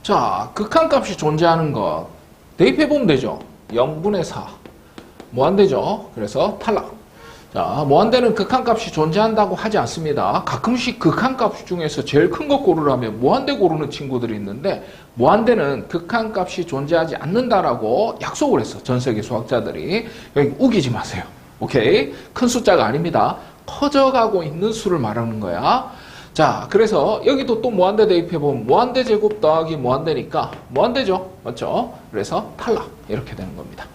자, 극한값이 존재하는 것 대입해보면 되죠. 0분의 4 무한대죠. 그래서 탈락. 자, 무한대는 극한값이 존재한다고 하지 않습니다. 가끔씩 극한값 중에서 제일 큰 거 고르라면 무한대 고르는 친구들이 있는데 무한대는 극한값이 존재하지 않는다라고 약속을 했어. 전 세계 수학자들이. 여기 우기지 마세요. 오케이? 큰 숫자가 아닙니다. 커져가고 있는 수를 말하는 거야. 자, 그래서 여기도 또 무한대 대입해보면 무한대 제곱 더하기 무한대니까 무한대죠. 맞죠? 그래서 탈락. 이렇게 되는 겁니다.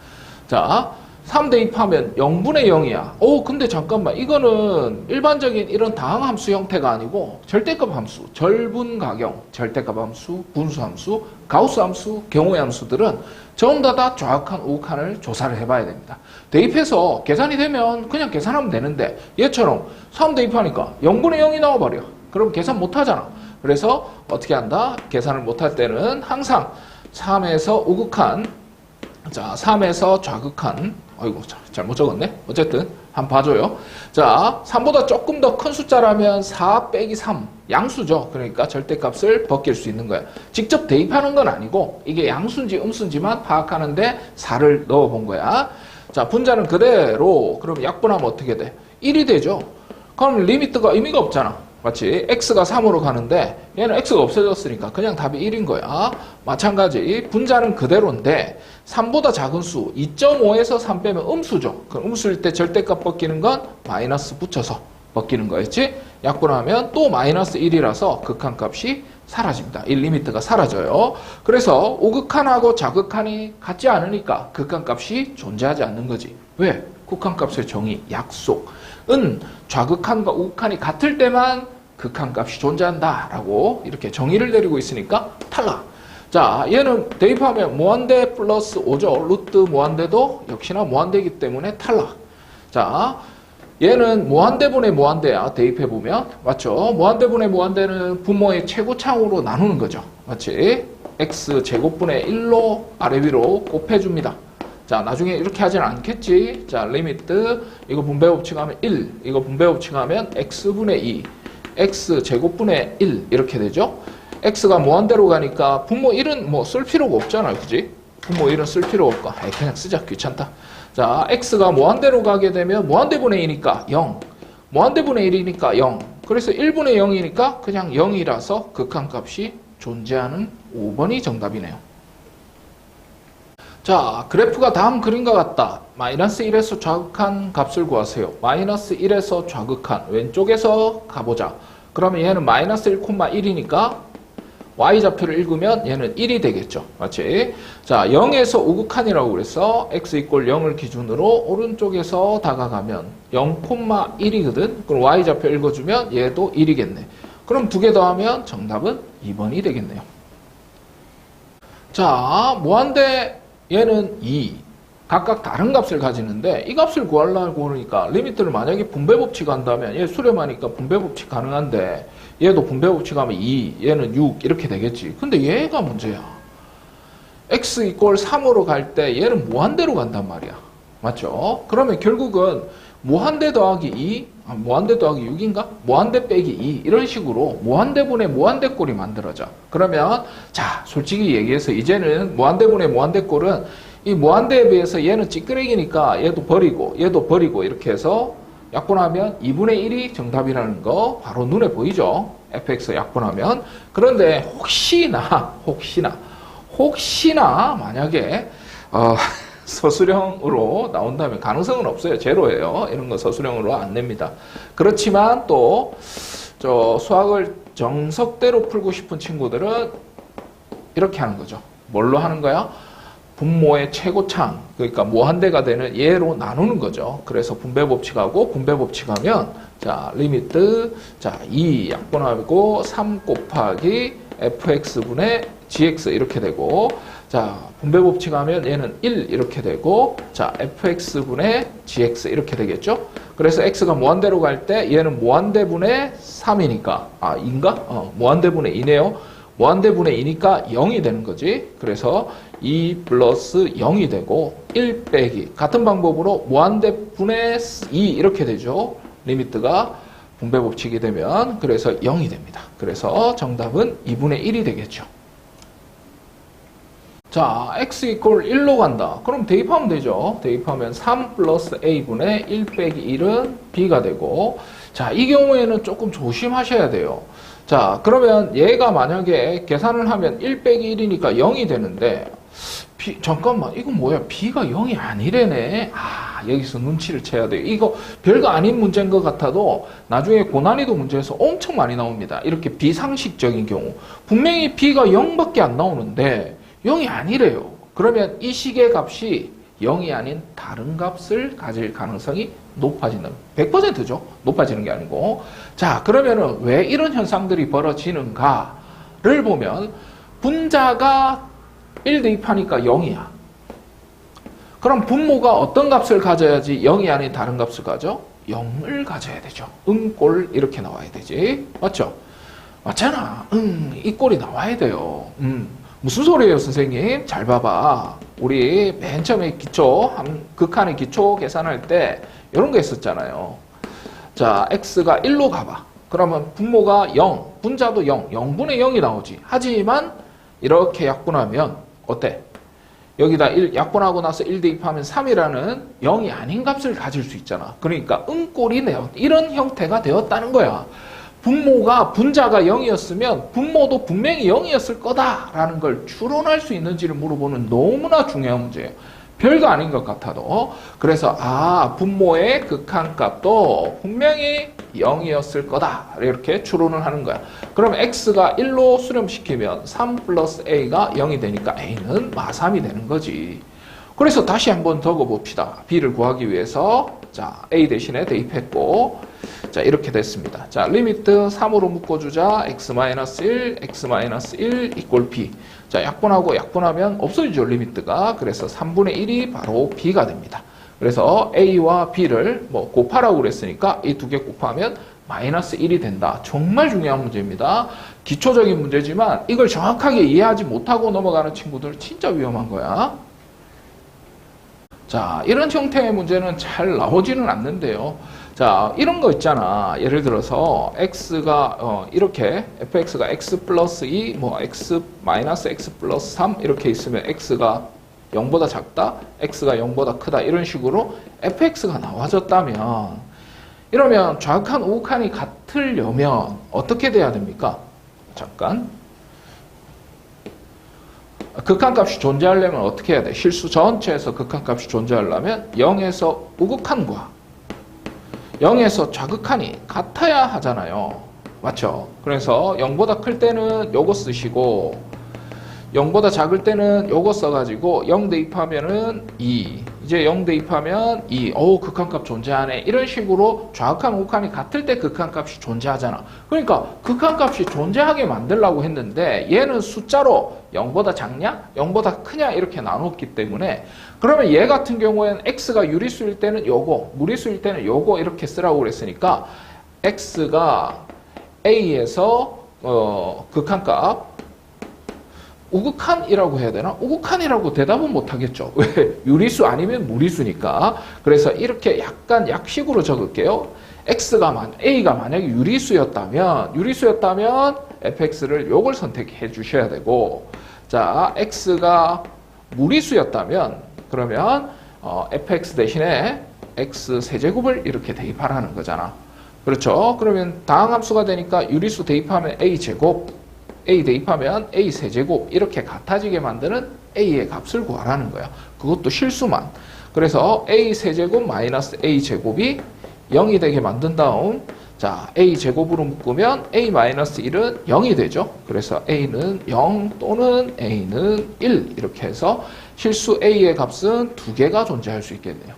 자, 3 대입하면 0분의 0이야. 오, 근데 잠깐만. 이거는 일반적인 이런 다항함수 형태가 아니고 절대값 함수, 절분가경, 절대값 함수, 분수함수, 가우스함수, 경우의 함수들은 전부 다 정확한 우극한을 조사를 해봐야 됩니다. 대입해서 계산이 되면 그냥 계산하면 되는데 얘처럼 3 대입하니까 0분의 0이 나와버려. 그럼 계산 못하잖아. 그래서 어떻게 한다? 계산을 못할 때는 항상 3에서 우극한, 자, 3에서 좌극한, 아이고, 잘못 적었네. 어쨌든 한번 봐줘요. 자, 3보다 조금 더 큰 숫자라면 4 빼기 3 양수죠. 그러니까 절대값을 벗길 수 있는 거야. 직접 대입하는 건 아니고 이게 양수인지 음수인지만 파악하는데 4를 넣어본 거야. 자, 분자는 그대로. 그럼 약분하면 어떻게 돼? 1이 되죠. 그럼 리미트가 의미가 없잖아. 맞지? x가 3으로 가는데 얘는 x가 없어졌으니까 그냥 답이 1인 거야. 마찬가지 분자는 그대로인데 3보다 작은 수 2.5에서 3 빼면 음수죠. 그럼 음수일 때 절대값 벗기는 건 마이너스 붙여서 벗기는 거였지. 약분하면 또 마이너스 1이라서 극한값이 사라집니다. 이 리미트가 사라져요. 그래서 우극한하고 좌극한이 같지 않으니까 극한값이 존재하지 않는 거지. 왜? 극한값의 정의, 약속은 좌극한과 우극한이 같을 때만 극한값이 존재한다라고 이렇게 정의를 내리고 있으니까 탈락. 자, 얘는 대입하면 무한대 플러스 5죠. 루트 무한대도 역시나 무한대이기 때문에 탈락. 자, 얘는 무한대분의 무한대야. 대입해보면. 맞죠? 무한대분의 무한대는 분모의 최고차항으로 나누는 거죠. 맞지? x 제곱분의 1로 아래 위로 곱해줍니다. 자, 나중에 이렇게 하진 않겠지. 자, 리미트 이거 분배법칙하면 1, 이거 분배법칙하면 x분의 2, x 제곱분의 1 이렇게 되죠. x가 무한대로 가니까 분모 1은 뭐 쓸 필요가 없잖아요. 그지? 분모 1은 쓸 필요가 없고 그냥 쓰자. 귀찮다. 자, x가 무한대로 가게 되면 무한대분의 2니까 0, 무한대분의 1이니까 0, 그래서 1분의 0이니까 그냥 0이라서 극한값이 존재하는 5번이 정답이네요. 자, 그래프가 다음 그림과 같다. 마이너스 1에서 좌극한 값을 구하세요. 마이너스 1에서 좌극한 왼쪽에서 가보자. 그러면 얘는 마이너스 1,1이니까 y좌표를 읽으면 얘는 1이 되겠죠. 맞지? 자, 0에서 우극한이라고 그래서 x 이퀄 0을 기준으로 오른쪽에서 다가가면 0,1이거든. 그럼 y좌표 읽어주면 얘도 1이겠네. 그럼 두 개 더하면 정답은 2번이 되겠네요. 자, 무한대 얘는 2. 각각 다른 값을 가지는데 이 값을 구하려고 그러니까 리미트를 만약에 분배법칙 한다면 얘 수렴하니까 분배법칙 가능한데 얘도 분배법칙 하면 2, 얘는 6 이렇게 되겠지. 근데 얘가 문제야. x 이퀄 3으로 갈 때 얘는 무한대로 간단 말이야. 맞죠? 그러면 결국은 무한대 더하기 2, 무한대 더하기 6인가? 무한대 빼기 2 이런 식으로 무한대분의 무한대꼴이 만들어져. 그러면 자, 솔직히 얘기해서 이제는 무한대분의 무한대꼴은 이 무한대에 비해서 얘는 찌끄레기니까 얘도 버리고 이렇게 해서 약분하면 2분의 1이 정답이라는 거 바로 눈에 보이죠? fx 약분하면. 그런데 혹시나 만약에 서술형으로 나온다면 가능성은 없어요. 제로예요. 이런 거 서술형으로 안 냅니다. 그렇지만 또 수학을 정석대로 풀고 싶은 친구들은 이렇게 하는 거죠. 뭘로 하는 거야? 분모의 최고차항, 그러니까 무한대가 되는 얘로 나누는 거죠. 그래서 분배법칙하고 분배법칙하면 자, 리미트 자, 2 약분하고 3 곱하기 fx분의 gx 이렇게 되고, 자, 분배법칙하면 얘는 1 이렇게 되고, 자, fx분의 gx 이렇게 되겠죠. 그래서 x가 무한대로 갈 때 얘는 무한대분의 3이니까 무한대분의 2네요. 무한대분의 2니까 0이 되는 거지. 그래서 2 플러스 0이 되고 1 빼기 같은 방법으로 무한대분의 2 이렇게 되죠. 리미트가 분배법칙이 되면 그래서 0이 됩니다. 그래서 정답은 2분의 1이 되겠죠. 자, x 이퀄 1로 간다. 그럼 대입하면 되죠. 대입하면 3 플러스 a분의 1 빼기 1은 b가 되고, 자, 이 경우에는 조금 조심하셔야 돼요. 자, 그러면 얘가 만약에 계산을 하면 1 빼기 1이니까 0이 되는데, 잠깐만, 이거 뭐야? b가 0이 아니래네. 아, 여기서 눈치를 채야 돼요. 이거 별거 아닌 문제인 것 같아도 나중에 고난이도 문제에서 엄청 많이 나옵니다. 이렇게 비상식적인 경우. 분명히 b가 0밖에 안 나오는데 0이 아니래요. 그러면 이 식의 값이 0이 아닌 다른 값을 가질 가능성이 높아지는, 100%죠. 높아지는 게 아니고. 자, 그러면은 왜 이런 현상들이 벌어지는가를 보면 분자가 1 대입하니까 0이야. 그럼 분모가 어떤 값을 가져야지 0이 아닌 다른 값을 가져? 0을 가져야 되죠. 꼴 이렇게 나와야 되지. 맞죠? 맞잖아. 이 꼴이 나와야 돼요. 무슨 소리예요, 선생님? 잘 봐봐. 우리 맨 처음에 극한의 기초 계산할 때 이런 거 했었잖아요. 자, x가 1로 가봐. 그러면 분모가 0, 분자도 0, 0분의 0이 나오지. 하지만 이렇게 약분하면 어때? 여기다 1 약분하고 나서 1 대입하면 3이라는 0이 아닌 값을 가질 수 있잖아. 그러니까 꼴이 이런 형태가 되었다는 거야. 분자가 0이었으면 분모도 분명히 0이었을 거다라는 걸 추론할 수 있는지를 물어보는 너무나 중요한 문제예요. 별거 아닌 것 같아도. 그래서 분모의 극한값도 분명히 0이었을 거다 이렇게 추론을 하는 거야. 그럼 x가 1로 수렴시키면 3 플러스 a가 0이 되니까 a는 마삼이 되는 거지. 그래서 다시 한번 적어봅시다. b를 구하기 위해서 자 a 대신에 대입했고, 자 이렇게 됐습니다. 자 리미트 3으로 묶어주자. x-1 x-1 이꼴 b. 자 약분하고 약분하면 없어지죠, 리미트가. 그래서 3분의 1이 바로 b가 됩니다. 그래서 a와 b를 곱하라고 그랬으니까 이 두 개 곱하면 마이너스 1이 된다. 정말 중요한 문제입니다. 기초적인 문제지만 이걸 정확하게 이해하지 못하고 넘어가는 친구들 진짜 위험한 거야. 자, 이런 형태의 문제는 잘 나오지는 않는데요. 자, 이런 거 있잖아. 예를 들어서 x가 이렇게 fx가 x 플러스 2, x 마이너스 x 플러스 3 이렇게 있으면 x가 0보다 작다, x가 0보다 크다 이런 식으로 fx가 나와졌다면, 이러면 좌극한 우극한이 같으려면 어떻게 돼야 됩니까? 잠깐. 극한값이 존재하려면 어떻게 해야 돼? 실수 전체에서 극한값이 존재하려면 0에서 우극한과 0에서 좌극한이 같아야 하잖아요. 맞죠? 그래서 0보다 클 때는 요거 쓰시고 0보다 작을 때는 요거 써가지고 0 대입하면은 2, 이제 0 대입하면 2, 극한값 존재하네. 이런 식으로 좌극한 우극한이 같을 때 극한값이 존재하잖아. 그러니까 극한값이 존재하게 만들려고 했는데 얘는 숫자로 0보다 작냐? 0보다 크냐? 이렇게 나눴기 때문에, 그러면 얘 같은 경우에는 x가 유리수일 때는 요거, 무리수일 때는 요거 이렇게 쓰라고 그랬으니까 x가 a에서 극한값 우극한이라고 해야 되나? 우극한이라고 대답은 못하겠죠. 왜? 유리수 아니면 무리수니까. 그래서 이렇게 약간 약식으로 적을게요. A가 만약에 유리수였다면 fx를 요걸 선택해 주셔야 되고, 자, x가 무리수였다면 그러면 fx 대신에 x 세제곱을 이렇게 대입하라는 거잖아. 그렇죠? 그러면 다항함수가 되니까 유리수 대입하면 a제곱, a 대입하면 a 세제곱 이렇게 같아지게 만드는 a의 값을 구하라는 거야. 그것도 실수만. 그래서 a 세제곱 마이너스 a 제곱이 0이 되게 만든 다음, 자 a 제곱으로 묶으면 a 마이너스 1은 0이 되죠. 그래서 a는 0 또는 a는 1 이렇게 해서 실수 a의 값은 두 개가 존재할 수 있겠네요.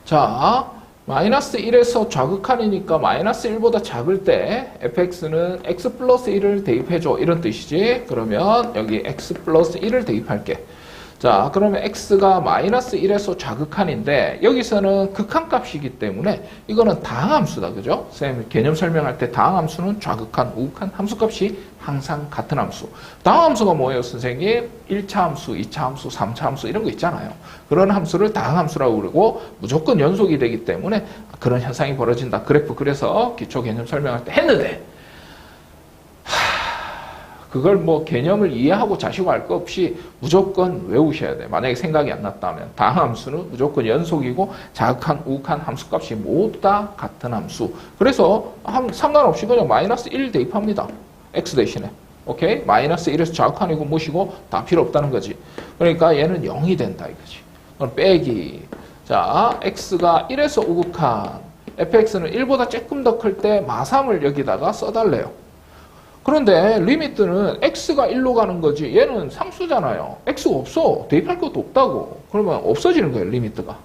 자, 마이너스 1에서 좌극한이니까 마이너스 1보다 작을 때 fx는 x 플러스 1을 대입해줘 이런 뜻이지. 그러면 여기 x 플러스 1을 대입할게. 자, 그러면 x가 마이너스 1에서 좌극한인데 여기서는 극한값이기 때문에 이거는 다항함수다. 그죠? 선생님 개념 설명할 때 다항함수는 좌극한, 우극한 함수값이 항상 같은 함수. 다항함수가 뭐예요, 선생님? 1차 함수, 2차 함수, 3차 함수 이런 거 있잖아요. 그런 함수를 다항함수라고 그러고 무조건 연속이 되기 때문에 그런 현상이 벌어진다. 그래프 그래서 기초 개념 설명할 때 했는데 그걸 뭐 개념을 이해하고 자시고 할 거 없이 무조건 외우셔야 돼. 만약에 생각이 안 났다면 다함수는 무조건 연속이고 자극한, 우극한 함수값이 모두 다 같은 함수. 그래서 상관없이 그냥 마이너스 1 대입합니다. x 대신에. 오케이? 마이너스 1에서 자극한이고 뭐시고 다 필요 없다는 거지. 그러니까 얘는 0이 된다 이거지. 그럼 빼기. 자, x가 1에서 우극한 fx는 1보다 조금 더 클 때 마삼을 여기다가 써달래요. 그런데 리미트는 x가 1로 가는 거지 얘는 상수잖아요. x가 없어. 대입할 것도 없다고. 그러면 없어지는 거예요. 리미트가.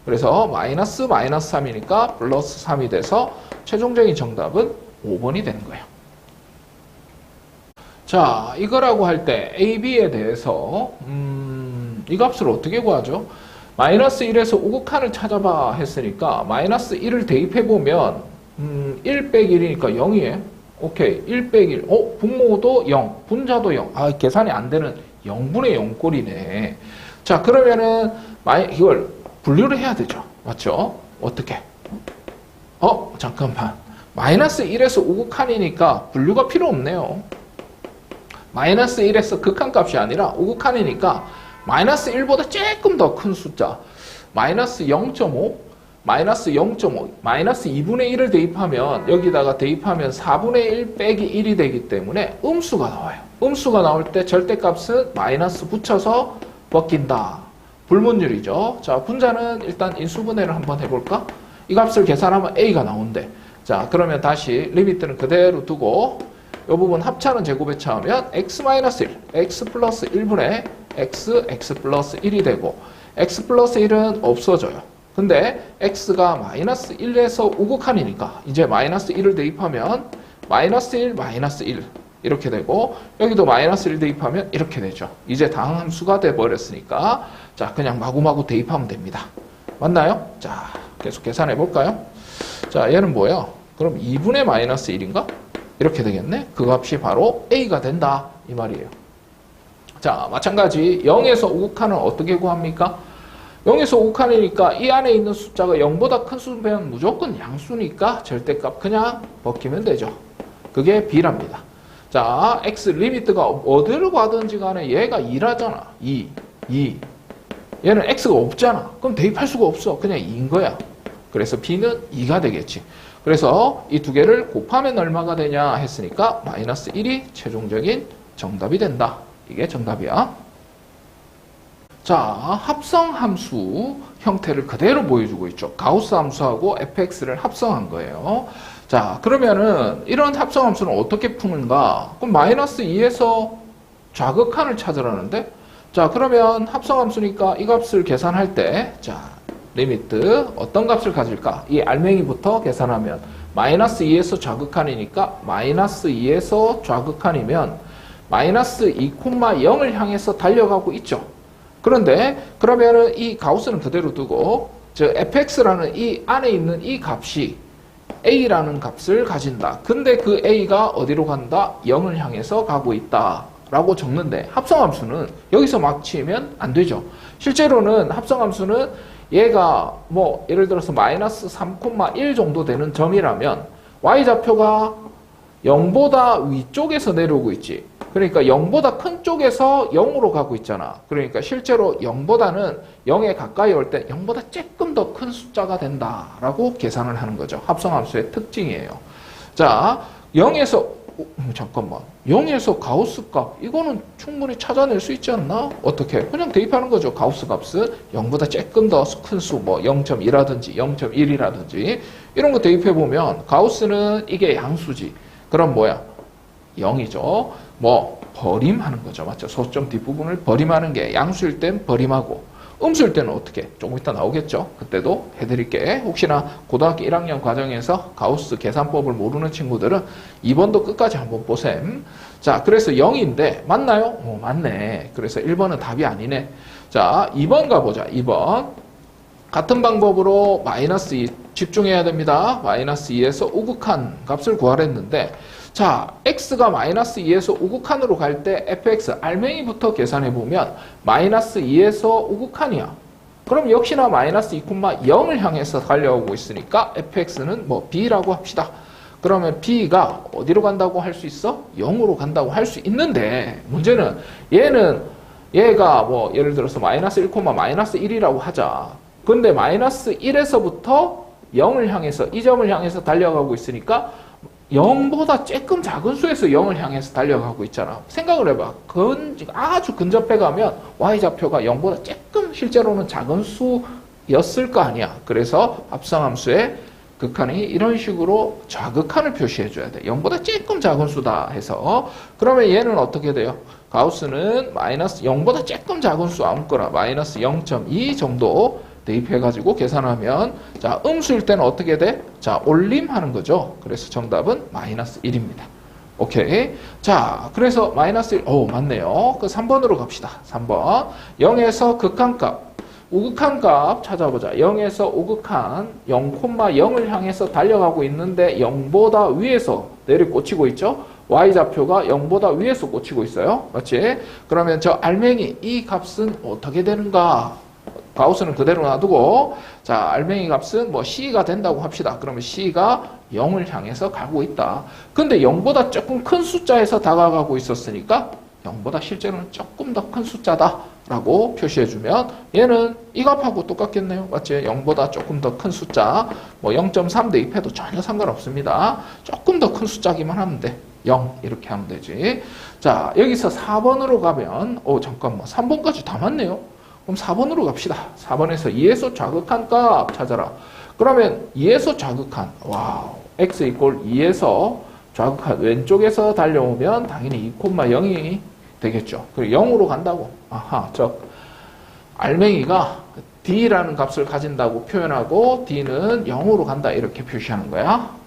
그래서 마이너스 3이니까 플러스 3이 돼서 최종적인 정답은 5번이 되는 거예요. 자, 이거라고 할 때 a, b에 대해서 이 값을 어떻게 구하죠? 마이너스 1에서 우극한을 찾아봐 했으니까 마이너스 1을 대입해보면 1 빼기 1이니까 0이에요. 오케이. 1 빼기 1. 분모도 0. 분자도 0. 아, 계산이 안 되는 0분의 0 꼴이네. 자, 그러면은 이걸 분류를 해야 되죠. 맞죠? 어떻게? 잠깐만. 마이너스 1에서 우극한이니까 분류가 필요 없네요. 마이너스 1에서 극한값이 아니라 우극한이니까 마이너스 1보다 조금 더 큰 숫자 마이너스 0.5, 마이너스 0.5, 마이너스 2분의 1을 대입하면 여기다가 대입하면 4분의 1 빼기 1이 되기 때문에 음수가 나와요. 음수가 나올 때 절대값은 마이너스 붙여서 벗긴다. 불문율이죠. 자, 분자는 일단 인수분해를 한번 해볼까? 이 값을 계산하면 A가 나온대. 자, 그러면 다시 리미트는 그대로 두고 이 부분 합차는 제곱에 차하면 x-1, x 플러스 1분의 x 플러스 1이 되고 x 플러스 1은 없어져요. 근데 x가 마이너스 1에서 우극한이니까 이제 마이너스 1을 대입하면 마이너스 1, 마이너스 1 이렇게 되고 여기도 마이너스 1 대입하면 이렇게 되죠. 이제 다항함수가 돼버렸으니까 자, 그냥 마구마구 대입하면 됩니다. 맞나요? 자, 계속 계산해 볼까요? 자, 얘는 뭐야? 그럼 2분의 마이너스 1인가? 이렇게 되겠네. 그 값이 바로 A가 된다 이 말이에요. 자, 마찬가지 0에서 우극한은 어떻게 구합니까? 0에서 우극한이니까 이 안에 있는 숫자가 0보다 큰 수면 무조건 양수니까 절대값 그냥 벗기면 되죠. 그게 B랍니다. 자, X 리미트가 어디로 가든지 간에 얘가 2라잖아. 2. 얘는 X가 없잖아. 그럼 대입할 수가 없어. 그냥 2인 거야. 그래서 B는 2가 되겠지. 그래서 이 두 개를 곱하면 얼마가 되냐 했으니까 마이너스 1이 최종적인 정답이 된다. 이게 정답이야. 자, 합성함수 형태를 그대로 보여주고 있죠. 가우스 함수하고 fx를 합성한 거예요. 자, 그러면은 이런 합성함수는 어떻게 푸는가? 그럼 마이너스 2에서 좌극한을 찾으라는데, 자, 그러면 합성함수니까 이 값을 계산할 때, 자, 리미트 어떤 값을 가질까? 이 알맹이부터 계산하면 마이너스 2에서 좌극한이니까 마이너스 2에서 좌극한이면 마이너스 2,0을 향해서 달려가고 있죠. 그런데 그러면은 이 가우스는 그대로 두고 저 fx라는 이 안에 있는 이 값이 a라는 값을 가진다. 근데 그 a가 어디로 간다? 0을 향해서 가고 있다 라고 적는데 합성함수는 여기서 막 치면 안 되죠. 실제로는 합성함수는 얘가 뭐 예를 들어서 마이너스 3,1 정도 되는 점이라면 y좌표가 0보다 위쪽에서 내려오고 있지. 그러니까 0보다 큰 쪽에서 0으로 가고 있잖아. 그러니까 실제로 0보다는 0에 가까이 올 때 0보다 조금 더 큰 숫자가 된다라고 계산을 하는 거죠. 합성함수의 특징이에요. 자, 0에서 잠깐만. 0에서 가우스 값 이거는 충분히 찾아낼 수 있지 않나? 어떻게? 그냥 대입하는 거죠. 가우스 값은 0보다 조금 더 큰 수, 뭐 0.2라든지 0.1이라든지 이런 거 대입해보면 가우스는 이게 양수지. 그럼 뭐야? 0이죠. 뭐 버림하는 거죠. 맞죠? 소점 뒷부분을 버림하는 게 양수일 땐 버림하고 음수일 때는 어떻게? 조금 이따 나오겠죠. 그때도 해드릴게. 혹시나 고등학교 1학년 과정에서 가우스 계산법을 모르는 친구들은 2번도 끝까지 한번 보셈. 자, 그래서 0인데 맞나요? 맞네. 그래서 1번은 답이 아니네. 자, 2번 가보자. 2번. 같은 방법으로 마이너스 2 집중해야 됩니다. 마이너스 2에서 우극한 값을 구하랬는데 자, x가 마이너스 2에서 우극한으로 갈 때 fx 알맹이부터 계산해보면 마이너스 2에서 우극한이야. 그럼 역시나 마이너스 2,0을 향해서 달려오고 있으니까 fx는 뭐 b라고 합시다. 그러면 b가 어디로 간다고 할 수 있어? 0으로 간다고 할 수 있는데 문제는 얘가 뭐 예를 들어서 마이너스 1, 마이너스 1이라고 하자. 근데 마이너스 1에서부터 0을 향해서 이 점을 향해서 달려가고 있으니까 0보다 조금 작은 수에서 0을 향해서 달려가고 있잖아. 생각을 해봐. 아주 근접해 가면 y좌표가 0보다 조금 실제로는 작은 수였을 거 아니야. 그래서 합성함수의 극한이 이런 식으로 좌극한을 표시해 줘야 돼. 0보다 조금 작은 수다 해서. 그러면 얘는 어떻게 돼요? 가우스는 마이너스 0보다 조금 작은 수 아무거나 마이너스 0.2 정도 대입해가지고 계산하면, 자, 음수일 때는 어떻게 돼? 자, 올림하는 거죠. 그래서 정답은 마이너스 1입니다. 오케이. 자, 그래서 마이너스 1, 맞네요. 그 3번으로 갑시다. 3번. 0에서 극한값, 우극한값 찾아보자. 0에서 우극한 0,0을 향해서 달려가고 있는데 0보다 위에서 내리 꽂히고 있죠. y좌표가 0보다 위에서 꽂히고 있어요. 맞지? 그러면 저 알맹이 이 값은 어떻게 되는가? 가우스는 그대로 놔두고, 자, 알맹이 값은 뭐 C가 된다고 합시다. 그러면 C가 0을 향해서 가고 있다. 근데 0보다 조금 큰 숫자에서 다가가고 있었으니까 0보다 실제로는 조금 더 큰 숫자다 라고 표시해주면 얘는 이 값하고 똑같겠네요. 맞지? 0보다 조금 더 큰 숫자, 뭐 0.3 대입해도 전혀 상관없습니다. 조금 더 큰 숫자기만 하면 돼. 0 이렇게 하면 되지. 자, 여기서 4번으로 가면 잠깐만 3번까지 다 맞네요. 그럼 4번으로 갑시다. 4번에서 2에서 좌극한 값 찾아라. 그러면 2에서 좌극한, 와우, x 이꼴 2에서 좌극한 왼쪽에서 달려오면 당연히 2,0이 되겠죠. 그리고 0으로 간다고. 아하, 알맹이가 d라는 값을 가진다고 표현하고 d는 0으로 간다 이렇게 표시하는 거야.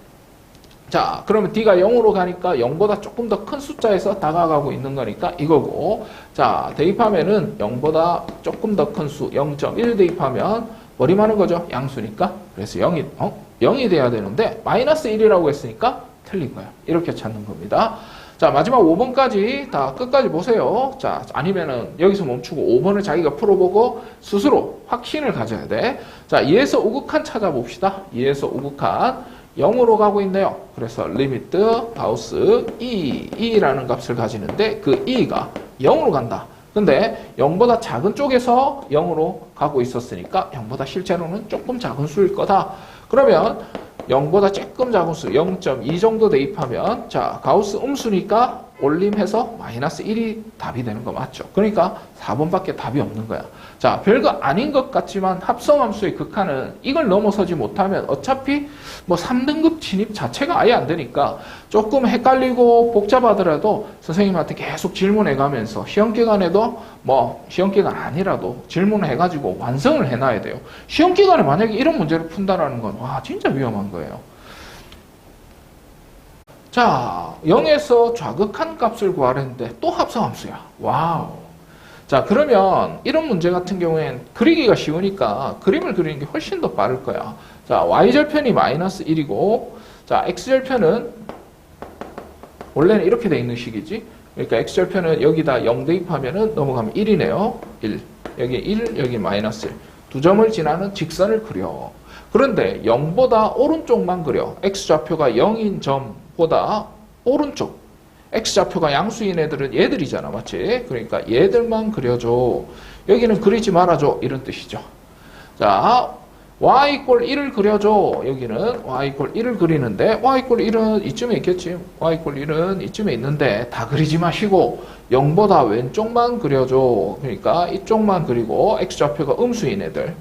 자, 그러면 d가 0으로 가니까 0보다 조금 더 큰 숫자에서 다가가고 있는 거니까 이거고, 자, 대입하면은 0보다 조금 더 큰 수 0.1 대입하면 머리많은 거죠. 양수니까. 그래서 0이 돼야 되는데 마이너스 1이라고 했으니까 틀린 거야. 이렇게 찾는 겁니다. 자, 마지막 5번까지 다 끝까지 보세요. 자, 아니면은 여기서 멈추고 5번을 자기가 풀어보고 스스로 확신을 가져야 돼. 자, 2에서 우극한 찾아봅시다. 2에서 우극한 0으로 가고 있네요. 그래서 리미트 가우스 2라는 값을 가지는데 그 2가 0으로 간다. 근데 0보다 작은 쪽에서 0으로 가고 있었으니까 0보다 실제로는 조금 작은 수일 거다. 그러면 0보다 조금 작은 수 0.2 정도 대입하면, 자, 가우스 음수니까 올림해서 마이너스 1이 답이 되는 거 맞죠? 그러니까 4번밖에 답이 없는 거야. 자, 별거 아닌 것 같지만 합성함수의 극한은 이걸 넘어서지 못하면 어차피 뭐 3등급 진입 자체가 아예 안 되니까 조금 헷갈리고 복잡하더라도 선생님한테 계속 질문해 가면서 시험 기간에도 뭐 시험 기간 아니라도 질문을 해가지고 완성을 해놔야 돼요. 시험 기간에 만약에 이런 문제를 푼다라는 건 와, 진짜 위험한 거예요. 자, 0에서 좌극한 값을 구하려는데 또 합성함수야. 와우. 자, 그러면 이런 문제 같은 경우엔 그리기가 쉬우니까 그림을 그리는 게 훨씬 더 빠를 거야. 자, y절편이 마이너스 1이고, 자, x절편은 원래는 이렇게 돼 있는 식이지. 그러니까 x절편은 여기다 0 대입하면은 넘어가면 1이네요. 1. 여기 1, 여기 마이너스 1. 두 점을 지나는 직선을 그려. 그런데 0보다 오른쪽만 그려. x좌표가 0인 점보다 오른쪽. x좌표가 양수인 애들은 얘들이잖아. 맞지? 그러니까 얘들만 그려줘. 여기는 그리지 말아줘. 이런 뜻이죠. 자, y 이꼴 1을 그려줘. 여기는 y 이꼴 1을 그리는데 y 이꼴 1은 이쯤에 있겠지. y 이꼴 1은 이쯤에 있는데 다 그리지 마시고 0보다 왼쪽만 그려줘. 그러니까 이쪽만 그리고 x좌표가 음수인 애들.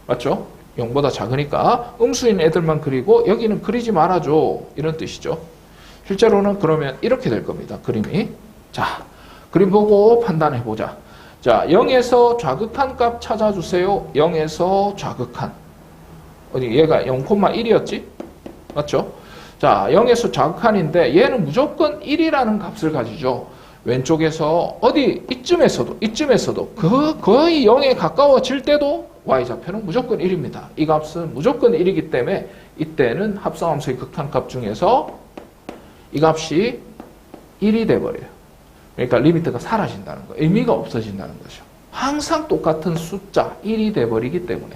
맞죠? 0보다 작으니까 음수인 애들만 그리고 여기는 그리지 말아줘. 이런 뜻이죠. 실제로는 그러면 이렇게 될 겁니다. 그림이. 자, 그림 보고 판단해보자. 자, 0에서 좌극한 값 찾아주세요. 0에서 좌극한. 어디 얘가 0,1이었지? 맞죠? 자, 0에서 좌극한인데 얘는 무조건 1이라는 값을 가지죠. 왼쪽에서 어디 이쯤에서도 거의 0에 가까워질 때도 y좌표는 무조건 1입니다. 이 값은 무조건 1이기 때문에 이때는 합성함수의 극한값 중에서 이 값이 1이 돼버려요. 그러니까 리미트가 사라진다는 거, 의미가 없어진다는 거죠. 항상 똑같은 숫자 1이 돼버리기 때문에.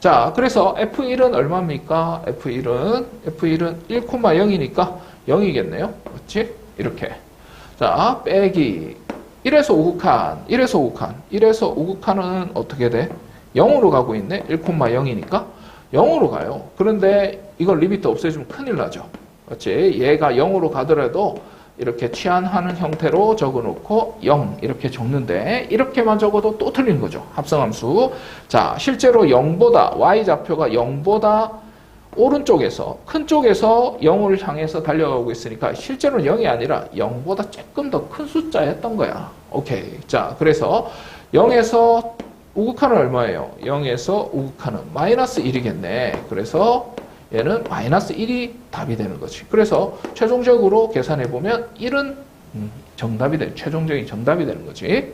자, 그래서 F1은 얼마입니까? F1은 1,0이니까 0이겠네요. 그렇지? 이렇게. 자, 빼기 1에서 5극한, 1에서 5극한은 어떻게 돼? 0으로 가고 있네. 1,0이니까 0으로 가요. 그런데 이걸 리미트 없애주면 큰일 나죠. 그렇지? 얘가 0으로 가더라도 이렇게 치환하는 형태로 적어놓고 0 이렇게 적는데 이렇게만 적어도 또 틀린 거죠. 합성함수. 자, 실제로 0보다 y좌표가 0보다 오른쪽에서 큰 쪽에서 0을 향해서 달려가고 있으니까 실제로는 0이 아니라 0보다 조금 더 큰 숫자였던 거야. 오케이. 자, 그래서 0에서 우극한은 얼마예요? 0에서 우극한은 마이너스 1이겠네. 그래서 얘는 마이너스 1이 답이 되는 거지. 그래서 최종적으로 계산해보면 1은 최종적인 정답이 되는 거지.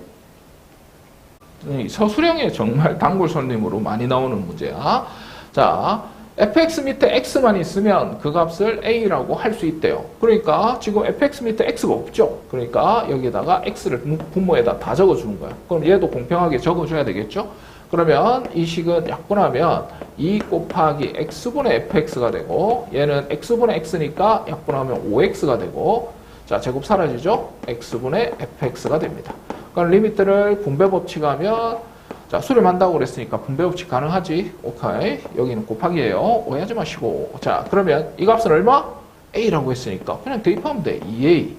서술형에 정말 단골 손님으로 많이 나오는 문제야. 자, fx 밑에 x만 있으면 그 값을 a라고 할 수 있대요. 그러니까 지금 fx 밑에 x가 없죠. 그러니까 여기다가 x를 분모에다 다 적어주는 거야. 그럼 얘도 공평하게 적어줘야 되겠죠. 그러면 이 식은 약분하면 2 곱하기 x분의 fx가 되고 얘는 x분의 x니까 약분하면 5x가 되고 자, 제곱 사라지죠? x분의 fx가 됩니다. 그럼 리미트를 분배법칙하면 자, 수렴한다고 그랬으니까 분배법칙 가능하지. 오케이. 여기는 곱하기예요. 오해하지 마시고. 자, 그러면 이 값은 얼마? a라고 했으니까 그냥 대입하면 돼. 2a.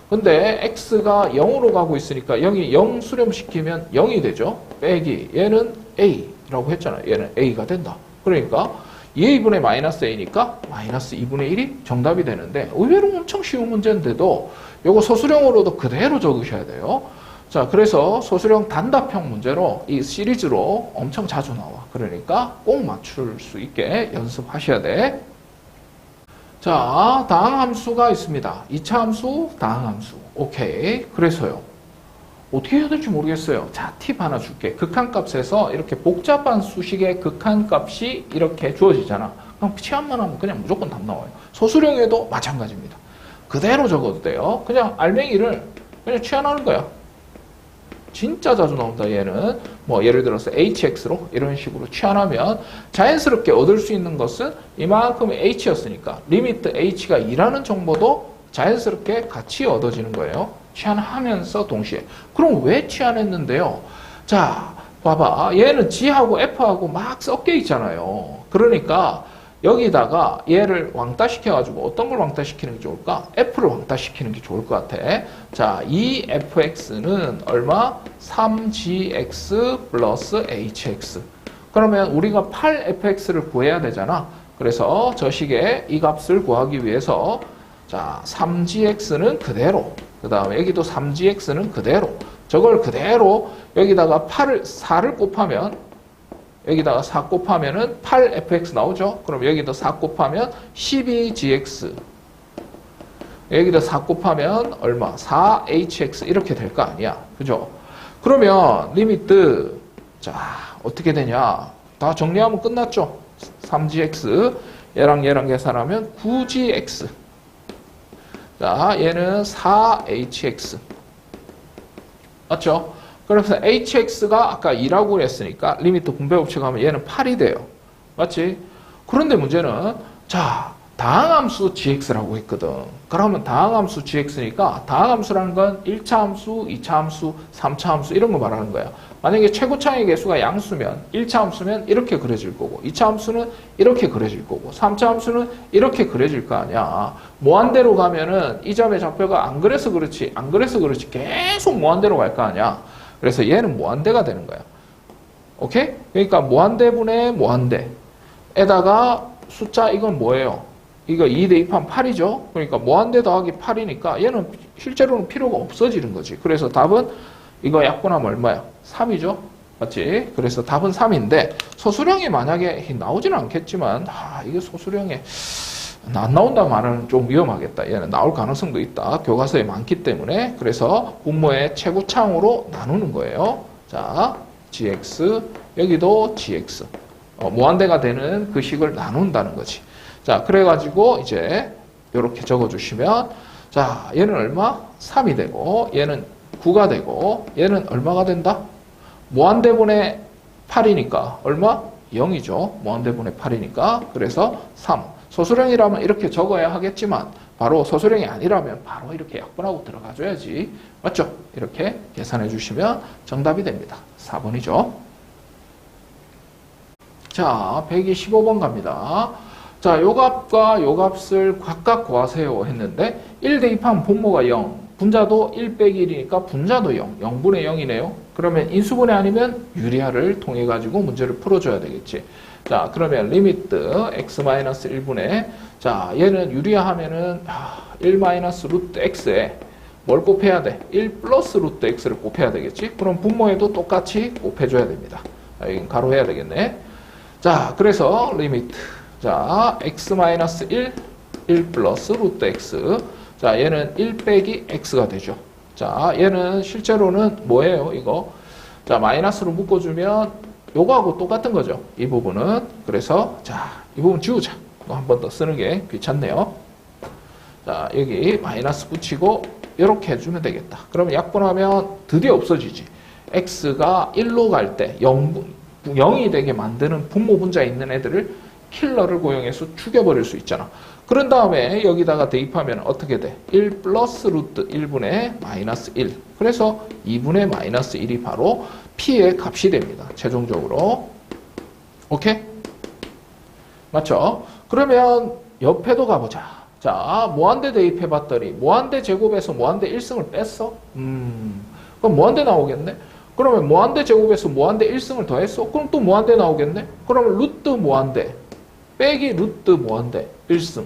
근데 x가 0으로 가고 있으니까 0이 0 수렴시키면 0이 되죠. 빼기. 얘는 a라고 했잖아요. 얘는 a가 된다. 그러니까 2a분의 마이너스 a니까 마이너스 2분의 1이 정답이 되는데 의외로 엄청 쉬운 문제인데도 요거 소수령으로도 그대로 적으셔야 돼요. 자, 그래서 소수령 단답형 문제로 이 시리즈로 엄청 자주 나와. 그러니까 꼭 맞출 수 있게 연습하셔야 돼. 자, 다항함수가 있습니다. 2차 함수, 다항함수. 오케이. 그래서요. 어떻게 해야 될지 모르겠어요. 자, 팁 하나 줄게. 극한값에서 이렇게 복잡한 수식의 극한값이 이렇게 주어지잖아. 그럼 치환만 하면 그냥 무조건 답 나와요. 소수령에도 마찬가지입니다. 그대로 적어도 돼요. 그냥 알맹이를 그냥 치환하는 거야. 진짜 자주 나온다. 얘는 뭐 예를 들어서 hx로 이런 식으로 치환하면 자연스럽게 얻을 수 있는 것은 이만큼의 h였으니까 리미트 h가 2라는 정보도 자연스럽게 같이 얻어지는 거예요. 치환하면서 동시에. 그럼 왜 치환했는데요? 자, 봐봐. 얘는 g하고 f하고 막 섞여 있잖아요. 그러니까 여기다가 얘를 왕따시켜가지고 어떤 걸 왕따시키는 게 좋을까? f를 왕따시키는 게 좋을 것 같아. 자, 이 fx는 얼마? 3gx 플러스 hx. 그러면 우리가 8fx를 구해야 되잖아. 그래서 저 식의 이 값을 구하기 위해서 자, 3gx는 그대로, 그 다음에 여기도 3gx는 그대로, 저걸 그대로 여기다가 4를 곱하면 여기다가 4 곱하면은 8fx 나오죠? 그럼 여기도 4 곱하면 12gx. 여기다 4 곱하면 얼마? 4hx 이렇게 될 거 아니야. 그죠? 그러면 리미트 자, 어떻게 되냐? 다 정리하면 끝났죠? 3gx 얘랑 계산하면 9gx. 자, 얘는 4hx. 맞죠? 그래서 hx가 아까 2라고 했으니까 리미트 분배법칙 하면 얘는 8이 돼요. 맞지? 그런데 문제는 자, 다항함수 gx라고 했거든. 그러면 다항함수 gx니까 다항함수라는 건 1차 함수, 2차 함수, 3차 함수 이런 거 말하는 거야. 만약에 최고차의 개수가 양수면 1차 함수면 이렇게 그려질 거고 2차 함수는 이렇게 그려질 거고 3차 함수는 이렇게 그려질 거 아니야. 무한대로 가면은 이 점의 좌표가 안 그래서 그렇지 계속 무한대로 갈 거 아니야. 그래서 얘는 무한대가 되는 거야. 오케이? 그러니까 무한대분의 무한대에다가 숫자 이건 뭐예요? 이거 2 대입하면 8이죠? 그러니까 무한대 더하기 8이니까 얘는 실제로는 필요가 없어지는 거지. 그래서 답은 이거 약분하면 얼마야? 3이죠? 맞지? 그래서 답은 3인데 소수령이 만약에 나오지는 않겠지만 이게 소수령에 안 나온다 말은 좀 위험하겠다. 얘는 나올 가능성도 있다. 교과서에 많기 때문에. 그래서 분모의 최고차항으로 나누는 거예요. 자, gx, 여기도 gx. 무한대가 되는 그 식을 나눈다는 거지. 자, 그래가지고 이제 이렇게 적어주시면 자, 얘는 얼마? 3이 되고 얘는 9가 되고 얘는 얼마가 된다? 무한대분의 8이니까 얼마? 0이죠. 무한대분의 8이니까. 그래서 3. 소수령이라면 이렇게 적어야 하겠지만 바로 소수령이 아니라면 바로 이렇게 약분하고 들어가줘야지. 맞죠? 이렇게 계산해 주시면 정답이 됩니다. 4번이죠. 자, 125번 갑니다. 자, 요 값과 요 값을 각각 구하세요 했는데 1 대입하면 분모가 0, 분자도 1 빼기 1이니까 분자도 0, 0분의 0이네요. 그러면 인수분해 아니면 유리화를 통해 가지고 문제를 풀어줘야 되겠지. 자, 그러면 리미트 x-1분의 자, 얘는 유리화하면은 1 루트 x에 뭘 곱해야 돼? 1 플러스 루트 x를 곱해야 되겠지? 그럼 분모에도 똑같이 곱해줘야 됩니다. 여기 가로해야 되겠네. 자, 그래서 리미트 자, x-1 1 플러스 루트 x 자, 얘는 1 빼기 x가 되죠. 자, 얘는 실제로는 뭐예요? 이거 자, 마이너스로 묶어주면 요거하고 똑같은 거죠. 이 부분은. 그래서 자, 이 부분 지우자. 한 번 더 쓰는 게 귀찮네요. 자, 여기 마이너스 붙이고 이렇게 해주면 되겠다. 그러면 약분하면 드디어 없어지지. x가 1로 갈 때 0이 되게 만드는 분모 분자에 있는 애들을 킬러를 고용해서 죽여버릴 수 있잖아. 그런 다음에 여기다가 대입하면 어떻게 돼? 1 플러스 루트 1분의 마이너스 1. 그래서 2분의 마이너스 1이 바로 P의 값이 됩니다. 최종적으로. 오케이? 맞죠? 그러면 옆에도 가보자. 자, 무한대 대입해봤더니 무한대 제곱에서 무한대 1승을 뺐어? 그럼 무한대 나오겠네? 그러면 무한대 제곱에서 무한대 1승을 더했어? 그럼 또 무한대 나오겠네? 그러면 루트 무한대 빼기 루트 무한대 1승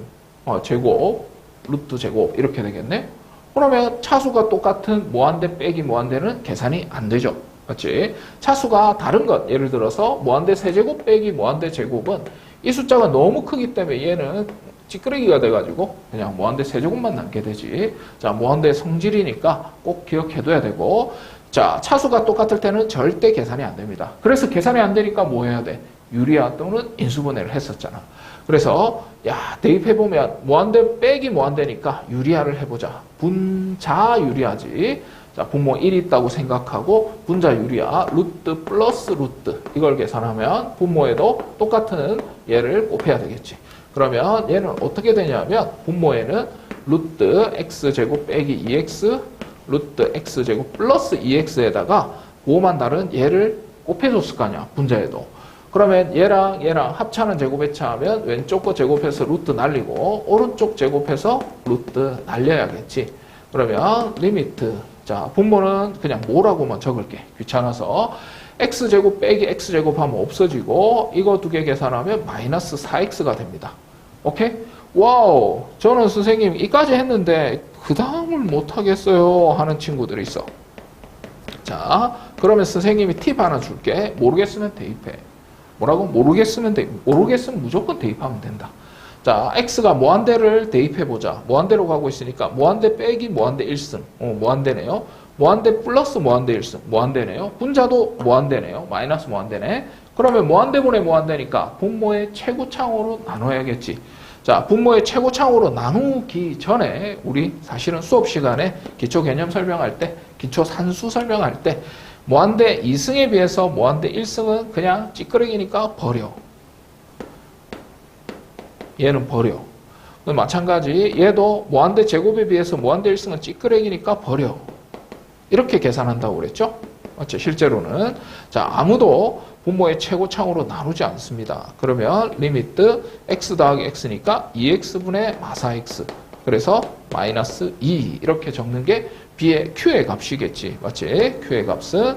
제곱 루트 제곱 이렇게 되겠네? 그러면 차수가 똑같은 무한대 빼기 무한대는 계산이 안 되죠. 맞지? 차수가 다른 것 예를 들어서 무한대 세제곱 빼기 무한대 제곱은 이 숫자가 너무 크기 때문에 얘는 찌끄레기가 돼가지고 그냥 무한대 세제곱만 남게 되지. 자, 무한대 성질이니까 꼭 기억해둬야 되고 자, 차수가 똑같을 때는 절대 계산이 안 됩니다. 그래서 계산이 안 되니까 뭐 해야 돼? 유리화 또는 인수분해를 했었잖아. 그래서 야, 대입해보면 무한대 빼기 무한대니까 유리화를 해보자. 분자 유리화지. 자, 분모 1이 있다고 생각하고 분자 유리화 루트 플러스 루트 이걸 계산하면 분모에도 똑같은 얘를 곱해야 되겠지. 그러면 얘는 어떻게 되냐면 분모에는 루트 x제곱 빼기 2x 루트 x제곱 플러스 2x에다가 뭐만 다른 얘를 곱해줬을 거 아니야. 분자에도. 그러면 얘랑 합차는 제곱해차하면 왼쪽 거 제곱해서 루트 날리고 오른쪽 제곱해서 루트 날려야겠지. 그러면 리미트 자, 분모는 그냥 뭐라고만 적을게. 귀찮아서 x제곱 빼기 x제곱 하면 없어지고 이거 두 개 계산하면 마이너스 4x가 됩니다. 오케이? 와우, 저는 선생님 이까지 했는데 그 다음을 못하겠어요 하는 친구들이 있어. 자, 그러면 선생님이 팁 하나 줄게. 모르겠으면 대입해. 뭐라고? 모르겠으면 무조건 대입하면 된다. 자, x가 무한대를 대입해보자. 무한대로 가고 있으니까 무한대 빼기 무한대 1승. 무한대네요. 무한대 플러스 무한대 1승. 무한대네요. 분자도 무한대네요. 마이너스 무한대네. 그러면 무한대분의 무한대니까 분모의 최고창으로 나눠야겠지. 자, 분모의 최고창으로 나누기 전에 우리 사실은 수업 시간에 기초 개념 설명할 때, 기초 산수 설명할 때 무한대 2승에 비해서 무한대 1승은 그냥 찌끄레기니까 버려. 얘는 버려. 마찬가지 얘도 무한대 제곱에 비해서 무한대 1승은 찌끄레기니까 버려. 이렇게 계산한다고 그랬죠? 맞죠? 실제로는. 자, 아무도 분모의 최고창으로 나누지 않습니다. 그러면 리미트 x 더하기 x니까 2x분의 마사x. 그래서 마이너스 2 이렇게 적는 게 b의 q의 값이겠지. 맞지? q의 값은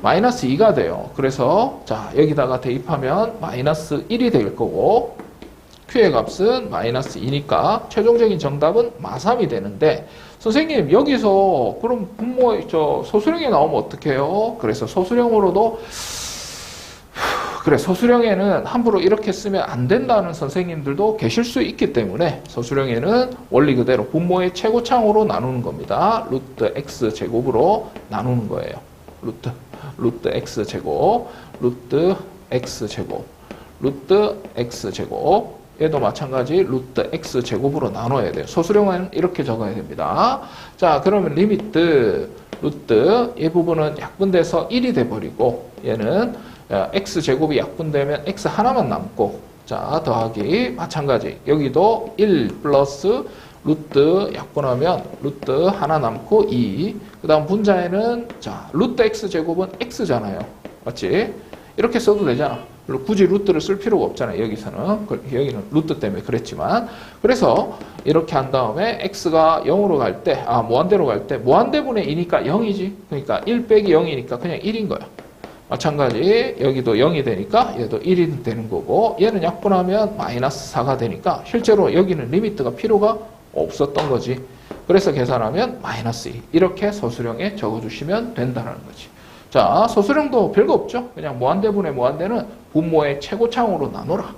마이너스 2가 돼요. 그래서 자, 여기다가 대입하면 마이너스 1이 될 거고 q의 값은 마이너스 2니까 최종적인 정답은 마3이 되는데 선생님 여기서 그럼 분모 소수령이 나오면 어떡해요? 그래서 소수령으로도 그래 소수령에는 함부로 이렇게 쓰면 안 된다는 선생님들도 계실 수 있기 때문에 소수령에는 원리 그대로 분모의 최고창으로 나누는 겁니다. 루트 x 제곱으로 나누는 거예요. 루트 x 제곱 루트 x 제곱 루트 x 제곱 얘도 마찬가지 루트 x 제곱으로 나눠야 돼요. 소수령은 이렇게 적어야 됩니다. 자, 그러면 리미트 루트 이 부분은 약분돼서 1이 돼버리고 얘는 x제곱이 약분되면 x 하나만 남고, 자, 더하기 마찬가지. 여기도 1 플러스 루트 약분하면 루트 하나 남고 2. 그 다음 분자에는, 자, 루트 x제곱은 x잖아요. 맞지? 이렇게 써도 되잖아. 굳이 루트를 쓸 필요가 없잖아요. 여기서는. 여기는 루트 때문에 그랬지만. 그래서 이렇게 한 다음에 x가 0으로 갈 때, 무한대로 갈 때, 무한대분의 2니까 0이지. 그러니까 1 빼기 0이니까 그냥 1인 거야. 마찬가지 여기도 0이 되니까 얘도 1이 되는 거고, 얘는 약분하면 마이너스 4가 되니까 실제로 여기는 리미트가 필요가 없었던 거지. 그래서 계산하면 마이너스 2. 이렇게 서술형에 적어주시면 된다는 거지. 자, 서술형도 별거 없죠. 그냥 무한대분의 무한대는 분모의 최고차항으로 나눠라.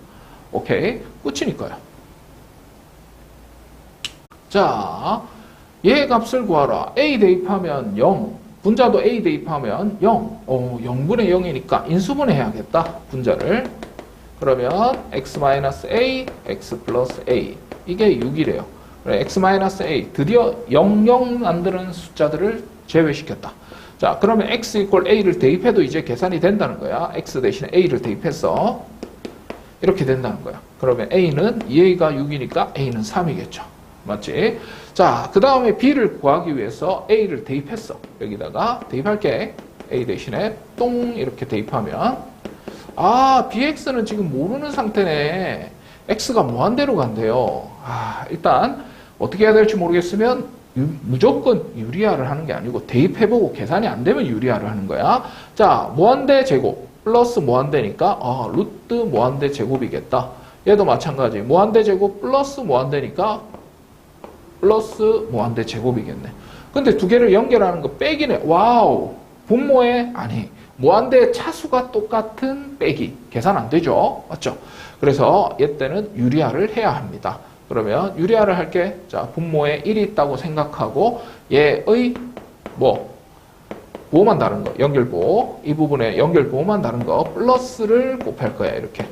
오케이, 끝이니까요. 자, 얘 값을 구하라. a 대입하면 0. 분자도 a 대입하면 0. 0분의 0이니까 인수분해 해야겠다. 분자를. 그러면 x-a, x 플러스 a. 이게 6이래요. x-a. 드디어 00 만드는 숫자들을 제외시켰다. 자, 그러면 x 이퀄 a를 대입해도 이제 계산이 된다는 거야. x 대신에 a를 대입해서 이렇게 된다는 거야. 그러면 a는 2a가 6이니까 a는 3이겠죠. 맞지? 자, 그 다음에 b를 구하기 위해서 a를 대입했어. 여기다가 대입할게. a 대신에 똥 이렇게 대입하면, bx는 지금 모르는 상태네. x가 무한대로 간대요. 일단 어떻게 해야 될지 모르겠으면 무조건 유리화를 하는 게 아니고 대입해보고 계산이 안 되면 유리화를 하는 거야. 자, 무한대 제곱 플러스 무한대니까 루트 무한대 제곱이겠다. 얘도 마찬가지. 무한대 제곱 플러스 무한대니까 플러스 무한대 제곱이겠네. 근데 두 개를 연결하는 거 빼기네. 와우. 분모에 무한대 차수가 똑같은 빼기. 계산 안 되죠. 맞죠? 그래서 얘 때는 유리화를 해야 합니다. 그러면 유리화를 할게. 자, 분모에 1이 있다고 생각하고 얘의 부호만 다른 거, 연결부호. 이 부분에 연결부호만 다른 거 플러스를 곱할 거야. 이렇게.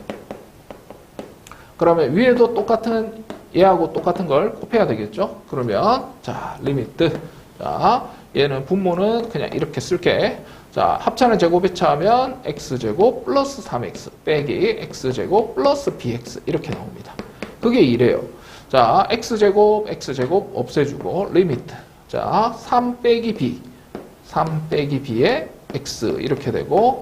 그러면 위에도 똑같은 얘하고 똑같은 걸 곱해야 되겠죠? 그러면 자, 리미트. 자, 얘는 분모는 그냥 이렇게 쓸게. 자, 합차는 제곱에 차하면 x제곱 플러스 3x 빼기 x제곱 플러스 bx 이렇게 나옵니다. 그게 이래요. 자, x제곱 없애주고 리미트. 자, 3 빼기 b 3 빼기 b의 x 이렇게 되고,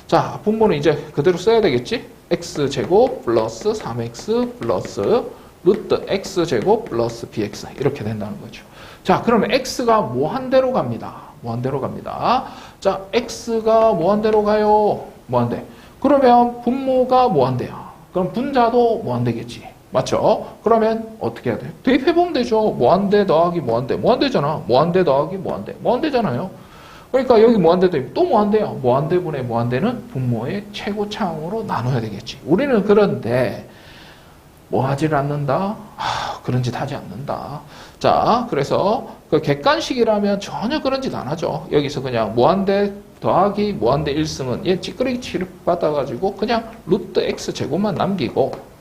자, 분모는 이제 그대로 써야 되겠지? x제곱 플러스 3x 플러스 루트 x제곱 플러스 bx 이렇게 된다는 거죠. 자, 그러면 x가 무한대로 갑니다. 무한대로 갑니다. 자, x가 무한대로 가요. 무한대. 그러면 분모가 무한대야. 그럼 분자도 무한대겠지. 맞죠? 그러면 어떻게 해야 돼? 대입해보면 되죠. 무한대 더하기 무한대. 무한대잖아. 무한대 더하기 무한대. 무한대잖아요. 그러니까 여기 무한대 대입 또 무한대야. 무한대분의 무한대는 분모의 최고차항으로 나눠야 되겠지. 우리는 그런데 뭐 하질 않는다? 그런 짓 하지 않는다. 자, 그래서 그 객관식이라면 전혀 그런 짓 안 하죠. 여기서 그냥 무한대 더하기 무한대 1승은 얘 찌끄러기 취급받아가지고 그냥 루트 x제곱만 남기고,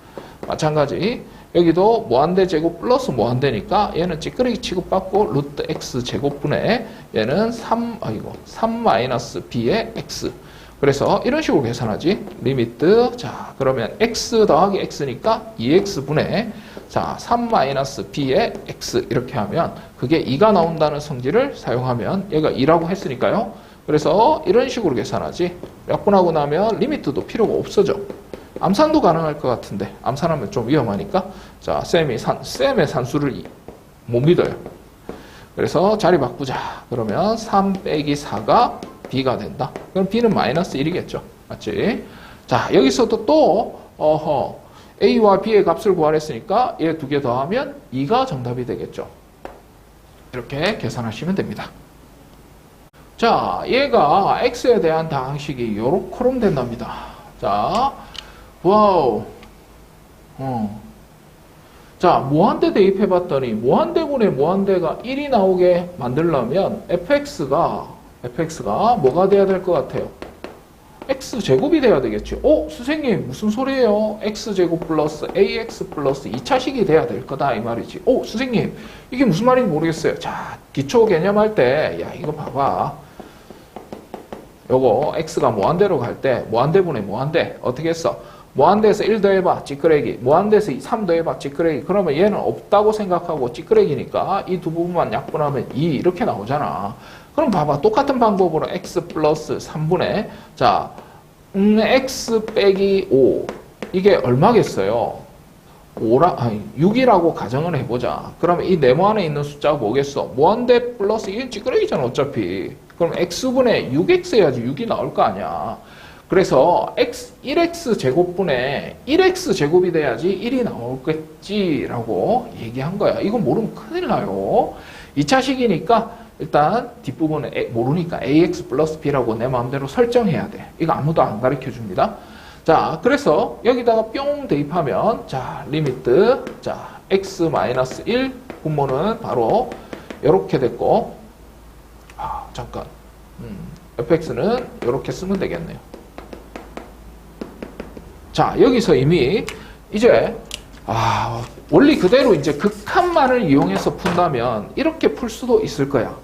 마찬가지 여기도 무한대 제곱 플러스 무한대니까 얘는 찌끄러기 취급받고 루트 x제곱분의 얘는 3 마이너스 b의 x. 그래서 이런 식으로 계산하지. 리미트. 자, 그러면 x 더하기 x니까 2x분의 자, 3 마이너스 b의 x 이렇게 하면 그게 2가 나온다는 성질을 사용하면 얘가 2라고 했으니까요. 그래서 이런 식으로 계산하지. 약분하고 나면 리미트도 필요가 없어져. 암산도 가능할 것 같은데 암산하면 좀 위험하니까, 자, 쌤의 산수를 못 믿어요. 그래서 자리 바꾸자. 그러면 3 빼기 4가 b가 된다. 그럼 b는 마이너스 1이겠죠. 맞지? 자, 여기서도 또 a와 b의 값을 구하랬으니까 얘 두 개 더하면 2가 정답이 되겠죠. 이렇게 계산하시면 됩니다. 자, 얘가 x에 대한 다항식이 요렇게 된답니다. 자, 와우. 자, 무한대 대입해봤더니 무한대분의 무한대가 1이 나오게 만들려면 fx가 뭐가 돼야 될 것 같아요? x제곱이 돼야 되겠지. 선생님 무슨 소리예요? x제곱 플러스 ax 플러스 2차식이 돼야 될 거다 이 말이지. 선생님 이게 무슨 말인지 모르겠어요. 자, 기초 개념할 때 야, 이거 봐봐. 요거 x가 무한대로 갈 때 무한대분의 무한대 어떻게 했어? 무한대에서 1 더해봐 찌끄레기, 무한대에서 3 더해봐 찌끄레기. 그러면 얘는 없다고 생각하고 찌끄레기니까 이 두 부분만 약분하면 2 이렇게 나오잖아. 그럼 봐봐, 똑같은 방법으로 x 플러스 3분의 자 x 빼기 5 이게 얼마겠어요? 6이라고 가정을 해보자. 그러면 이 네모 안에 있는 숫자가 뭐겠어? 무한대 플러스 이게 찌끄레기잖아 어차피. 그럼 x분의 6x 해야지 6이 나올 거 아니야. 그래서 1x 제곱분의 1x 제곱이 돼야지 1이 나오겠지라고 얘기한 거야. 이거 모르면 큰일 나요. 2차식이니까 일단 뒷부분에 모르니까 ax 플러스 b라고 내 마음대로 설정해야 돼. 이거 아무도 안 가르쳐 줍니다. 자, 그래서 여기다가 뿅 대입하면 자, 리미트 자, x-1 분모는 바로 이렇게 됐고 잠깐 fx는 이렇게 쓰면 되겠네요. 자, 여기서 이미 이제 원리 그대로 이제 극한만을 이용해서 푼다면 이렇게 풀 수도 있을 거야.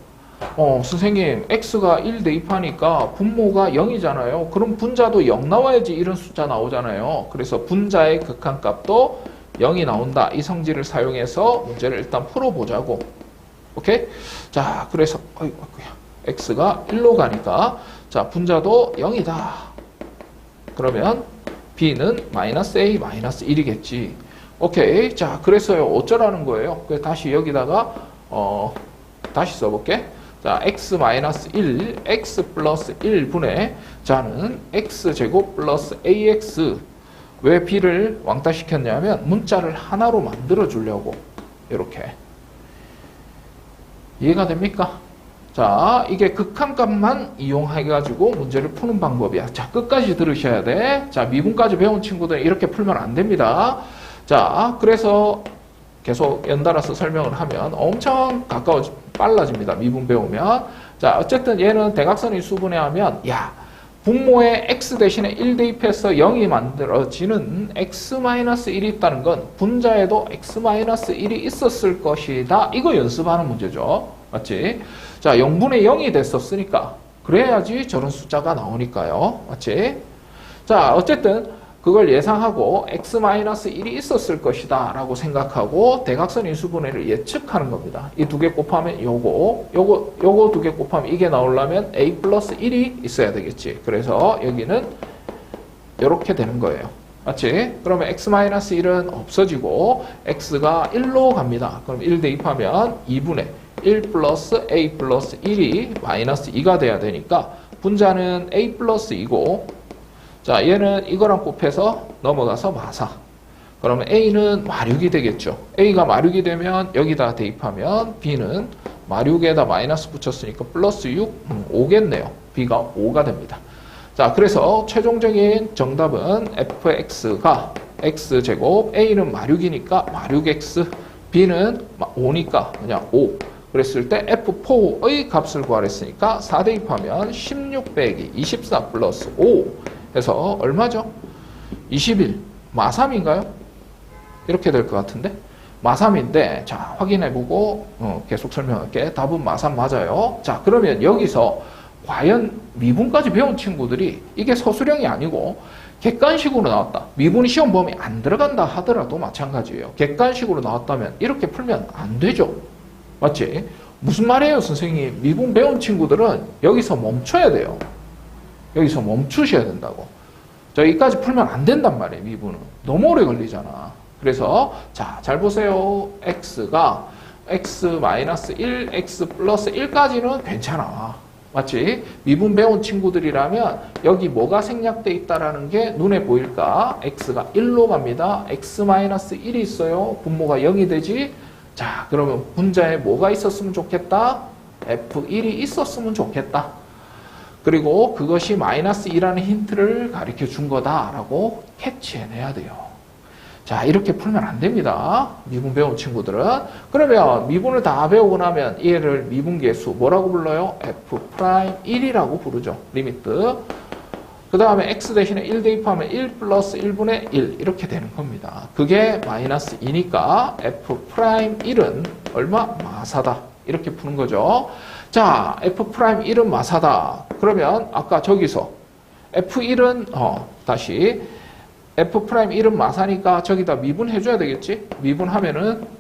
선생님 x가 1 대입하니까 분모가 0이잖아요. 그럼 분자도 0 나와야지 이런 숫자 나오잖아요. 그래서 분자의 극한값도 0이 나온다. 이 성질을 사용해서 문제를 일단 풀어보자고. 오케이? 자, 그래서 x가 1로 가니까 자, 분자도 0이다. 그러면 b는 -a -1이겠지. 오케이. 자, 그래서요. 어쩌라는 거예요? 그래서 다시 여기다가 다시 써볼게. 자, x-1, x 플러스 1분의 자는 x제곱 플러스 ax. 왜 b를 왕따 시켰냐면 문자를 하나로 만들어 주려고. 이렇게. 이해가 됩니까? 자, 이게 극한값만 이용해가지고 문제를 푸는 방법이야. 자, 끝까지 들으셔야 돼. 자, 미분까지 배운 친구들은 이렇게 풀면 안 됩니다. 자, 그래서 계속 연달아서 설명을 하면 엄청 빨라집니다. 미분 배우면. 자, 어쨌든 얘는 대각선이 수분해하면, 야, 분모에 x 대신에 1 대입해서 0이 만들어지는 x-1이 있다는 건 분자에도 x-1이 있었을 것이다. 이거 연습하는 문제죠. 맞지? 자, 0분의 0이 됐었으니까. 그래야지 저런 숫자가 나오니까요. 맞지? 자, 어쨌든 그걸 예상하고 x-1이 있었을 것이다 라고 생각하고 대각선 인수분해를 예측하는 겁니다. 이 두 개 곱하면 요거 두 개 곱하면 이게 나오려면 a 플러스 1이 있어야 되겠지. 그래서 여기는 이렇게 되는 거예요. 맞지? 그러면 x-1은 없어지고 x가 1로 갑니다. 그럼 1 대입하면 2분의 1 플러스 a 플러스 1이 마이너스 2가 돼야 되니까 분자는 a 플러스 2고 자, 얘는 이거랑 곱해서 넘어가서 마사. 그러면 A는 마륙이 되겠죠. A가 마륙이 되면 여기다 대입하면 B는 마륙에다 마이너스 붙였으니까 플러스 6, 5겠네요. B가 5가 됩니다. 자, 그래서 최종적인 정답은 fx가 x제곱, A는 마륙이니까 마륙 x, B는 5니까 그냥 5. 그랬을 때 f4의 값을 구하랬으니까 4 대입하면 16 빼기 24 플러스 5 해서 얼마죠? 21. 마3인가요? 이렇게 될 것 같은데? 마3인데, 자, 확인해보고, 계속 설명할게. 답은 마3 맞아요. 자, 그러면 여기서 과연 미분까지 배운 친구들이 이게 서술형이 아니고 객관식으로 나왔다. 미분이 시험 범위 안 들어간다 하더라도 마찬가지예요. 객관식으로 나왔다면 이렇게 풀면 안 되죠. 맞지? 무슨 말이에요, 선생님? 미분 배운 친구들은 여기서 멈춰야 돼요. 여기서 멈추셔야 된다고. 여기까지 풀면 안 된단 말이에요, 미분은. 너무 오래 걸리잖아. 그래서, 자, 잘 보세요. x가 x-1, x 플러스 1까지는 괜찮아. 맞지? 미분 배운 친구들이라면 여기 뭐가 생략돼 있다라는 게 눈에 보일까? x가 1로 갑니다. x-1이 있어요. 분모가 0이 되지? 자, 그러면 분자에 뭐가 있었으면 좋겠다? f1이 있었으면 좋겠다. 그리고 그것이 마이너스 2라는 힌트를 가르쳐 준 거다라고 캐치해내야 돼요. 자, 이렇게 풀면 안 됩니다. 미분 배운 친구들은. 그러면 미분을 다 배우고 나면 얘를 미분계수 뭐라고 불러요? f'1이라고 부르죠. 리미트. 그 다음에 x 대신에 1 대입하면 1 플러스 1분의 1 이렇게 되는 겁니다. 그게 마이너스 2니까 f'1은 얼마? 마사다. 이렇게 푸는 거죠. 자, F'1은 마사다. 그러면 아까 저기서 F1은 다시 F'1은 마사니까 저기다 미분해줘야 되겠지? 미분하면은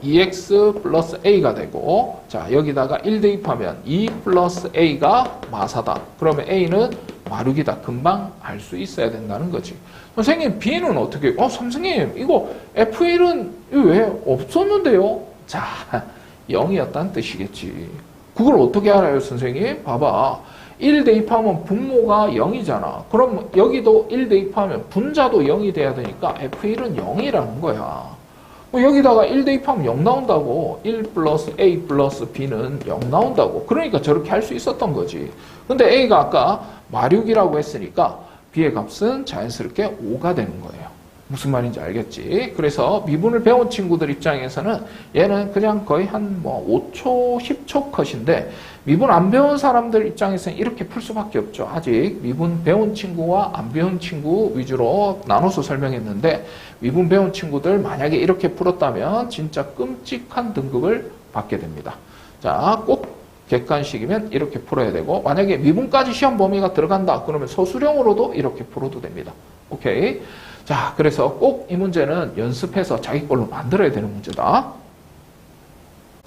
2x 플러스 a가 되고, 자, 여기다가 1 대입하면 2 플러스 a가 마사다. 그러면 a는 마륙이다. 금방 알 수 있어야 된다는 거지. 선생님, b는 어떻게, 선생님, 이거 F1은 왜 없었는데요? 자, 0이었다는 뜻이겠지. 그걸 어떻게 알아요, 선생님? 봐봐. 1 대입하면 분모가 0이잖아. 그럼 여기도 1 대입하면 분자도 0이 돼야 되니까 F1은 0이라는 거야. 여기다가 1 대입하면 0 나온다고. 1 플러스 A 플러스 B는 0 나온다고. 그러니까 저렇게 할 수 있었던 거지. 근데 A가 아까 마륙이라고 했으니까 B의 값은 자연스럽게 5가 되는 거예요. 무슨 말인지 알겠지? 그래서 미분을 배운 친구들 입장에서는 얘는 그냥 거의 한 5초, 10초 컷인데 미분 안 배운 사람들 입장에서는 이렇게 풀 수밖에 없죠. 아직 미분 배운 친구와 안 배운 친구 위주로 나눠서 설명했는데 미분 배운 친구들 만약에 이렇게 풀었다면 진짜 끔찍한 등급을 받게 됩니다. 자, 꼭 객관식이면 이렇게 풀어야 되고 만약에 미분까지 시험 범위가 들어간다 그러면 서술형으로도 이렇게 풀어도 됩니다. 오케이? 자, 그래서 꼭 이 문제는 연습해서 자기 걸로 만들어야 되는 문제다.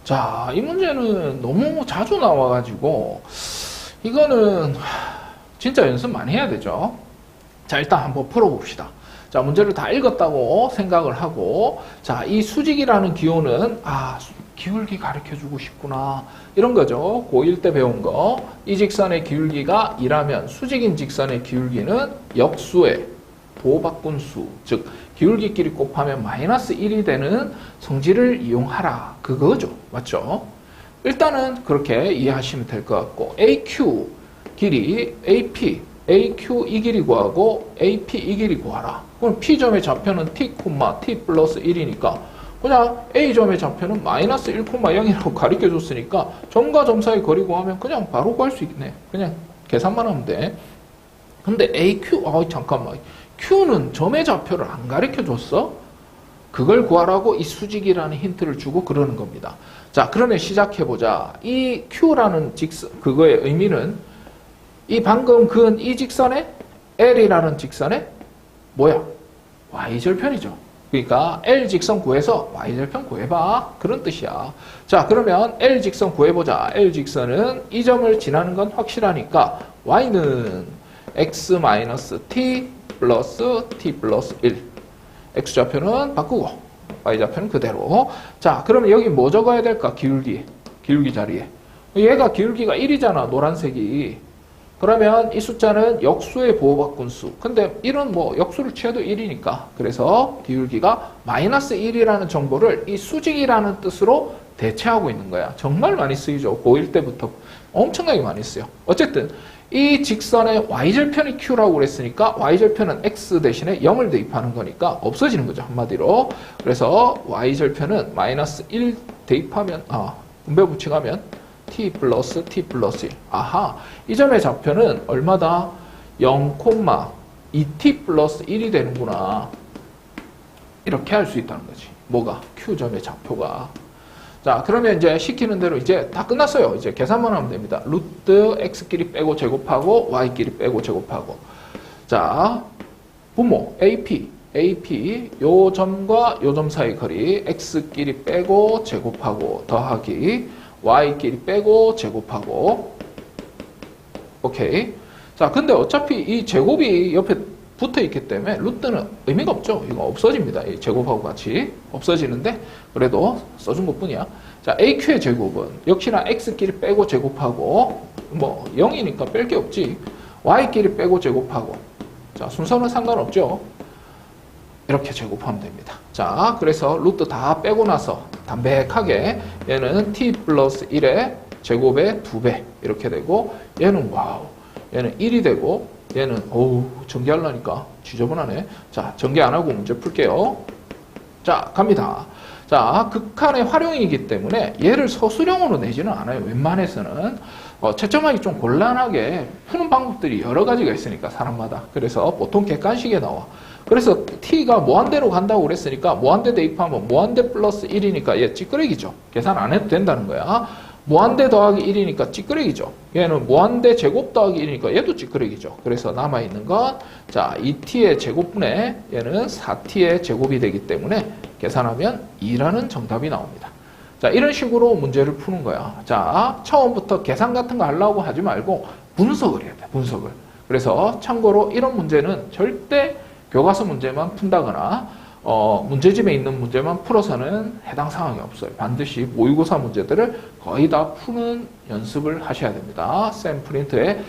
자, 이 문제는 너무 자주 나와가지고 이거는 진짜 연습 많이 해야 되죠. 자, 일단 한번 풀어봅시다. 자, 문제를 다 읽었다고 생각을 하고, 자, 이 수직이라는 기호는 기울기 가르쳐주고 싶구나 이런 거죠. 고1 때 배운 거. 이 직선의 기울기가 2라면 수직인 직선의 기울기는 역수의 보호바꾼수, 즉 기울기끼리 곱하면 마이너스 1이 되는 성질을 이용하라. 그거죠. 맞죠? 일단은 그렇게 이해하시면 될 것 같고 AQ 길이 AP, AQ 이 길이 구하고 AP 이 길이 구하라. 그럼 P점의 좌표는 T, T 플러스 1이니까 그냥 A점의 좌표는 마이너스 1,0이라고 가르쳐줬으니까 점과 점 사이 거리 구하면 그냥 바로 구할 수 있네. 그냥 계산만 하면 돼. 근데 AQ, 잠깐만. Q는 점의 좌표를 안 가르쳐줬어? 그걸 구하라고 이 수직이라는 힌트를 주고 그러는 겁니다. 자, 그러면 시작해보자. 이 Q라는 직선, 그거의 의미는 이 방금 그은 이 직선에 L이라는 직선에 뭐야? Y절편이죠. 그러니까 L 직선 구해서 Y절편 구해봐. 그런 뜻이야. 자, 그러면 L 직선 구해보자. L 직선은 이 점을 지나는 건 확실하니까 Y는 X-T 플러스 T 플러스 1. X좌표는 바꾸고 Y좌표는 그대로. 자, 그러면 여기 뭐 적어야 될까? 기울기 자리에. 얘가 기울기가 1이잖아. 노란색이. 그러면 이 숫자는 역수의 보호바꾼수. 근데 1은 역수를 취해도 1이니까. 그래서 기울기가 마이너스 1이라는 정보를 이 수직이라는 뜻으로 대체하고 있는 거야. 정말 많이 쓰이죠. 고1 때부터 엄청나게 많이 쓰여. 어쨌든 이 직선의 Y절편이 Q라고 그랬으니까 Y절편은 X 대신에 0을 대입하는 거니까 없어지는 거죠. 한마디로. 그래서 Y절편은 마이너스 1 대입하면 분배 붙이가면 T 플러스 1. 아하, 이 점의 좌표는 얼마다? 0,2T 플러스 1이 되는구나. 이렇게 할 수 있다는 거지. 뭐가? Q점의 좌표가. 자, 그러면 이제 시키는 대로 이제 다 끝났어요. 이제 계산만 하면 됩니다. 루트 x끼리 빼고 제곱하고 y끼리 빼고 제곱하고. 자, 분모 AP 요 점과 요 점 사이 거리 x끼리 빼고 제곱하고 더하기 y끼리 빼고 제곱하고. 오케이. 자, 근데 어차피 이 제곱이 옆에 붙어 있기 때문에 루트는 의미가 없죠. 이거 없어집니다. 이 제곱하고 같이 없어지는데 그래도 써준 것 뿐이야. 자, AQ의 제곱은 역시나 X끼리 빼고 제곱하고 0이니까 뺄 게 없지. Y끼리 빼고 제곱하고. 자, 순서는 상관없죠. 이렇게 제곱하면 됩니다. 자, 그래서 루트 다 빼고 나서 담백하게 얘는 T 플러스 1의 제곱의 2배 이렇게 되고 얘는 얘는 1이 되고 얘는 전개하려니까 지저분하네. 자, 전개 안 하고 문제 풀게요. 자, 갑니다. 자, 극한의 활용이기 때문에 얘를 서술형으로 내지는 않아요. 웬만해서는 채점하기 좀 곤란하게 푸는 방법들이 여러 가지가 있으니까 사람마다. 그래서 보통 객관식에 나와. 그래서 t가 무한대로 간다고 그랬으니까 무한대 대입하면 무한대 플러스 1이니까 얘 찌끄레기죠. 계산 안 해도 된다는 거야. 무한대 더하기 1이니까 찌끄레기죠. 얘는 무한대 제곱 더하기 1이니까 얘도 찌끄레기죠. 그래서 남아있는 건, 자, 2t의 제곱분의 얘는 4t의 제곱이 되기 때문에 계산하면 2라는 정답이 나옵니다. 자, 이런 식으로 문제를 푸는 거야. 자, 처음부터 계산 같은 거 하려고 하지 말고 분석을 해야 돼, 분석을. 그래서 참고로 이런 문제는 절대 교과서 문제만 푼다거나 문제집에 있는 문제만 풀어서는 해당 상황이 없어요. 반드시 모의고사 문제들을 거의 다 푸는 연습을 하셔야 됩니다. 샘 프린트의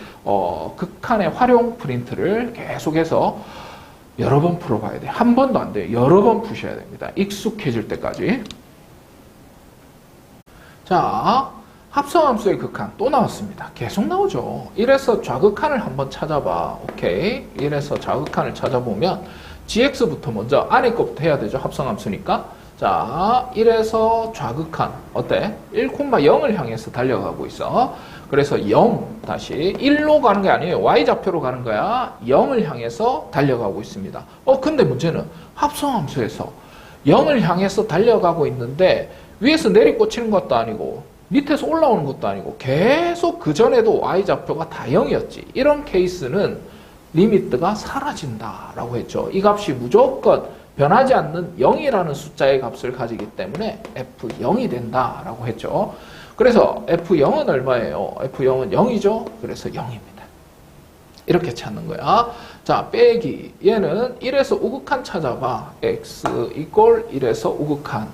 극한의 활용 프린트를 계속해서 여러 번 풀어봐야 돼요. 한 번도 안 돼요. 여러 번 푸셔야 됩니다. 익숙해질 때까지. 자, 합성함수의 극한 또 나왔습니다. 계속 나오죠. 1에서 좌극한을 한번 찾아봐. 오케이. 1에서 좌극한을 찾아보면 gx부터 먼저 안에 것부터 해야 되죠. 합성함수니까. 자, 1에서 좌극한 어때? 1,0을 향해서 달려가고 있어. 그래서 0 다시 1로 가는 게 아니에요. y좌표로 가는 거야. 0을 향해서 달려가고 있습니다. 근데 문제는 합성함수에서 0을 향해서 달려가고 있는데 위에서 내리꽂히는 것도 아니고 밑에서 올라오는 것도 아니고 계속 그전에도 y좌표가 다 0이었지. 이런 케이스는 리미트가 사라진다라고 했죠. 이 값이 무조건 변하지 않는 0이라는 숫자의 값을 가지기 때문에 F0이 된다라고 했죠. 그래서 F0은 얼마예요? F0은 0이죠. 그래서 0입니다. 이렇게 찾는 거야. 자, 빼기. 얘는 1에서 우극한 찾아봐. x 이꼴 1에서 우극한.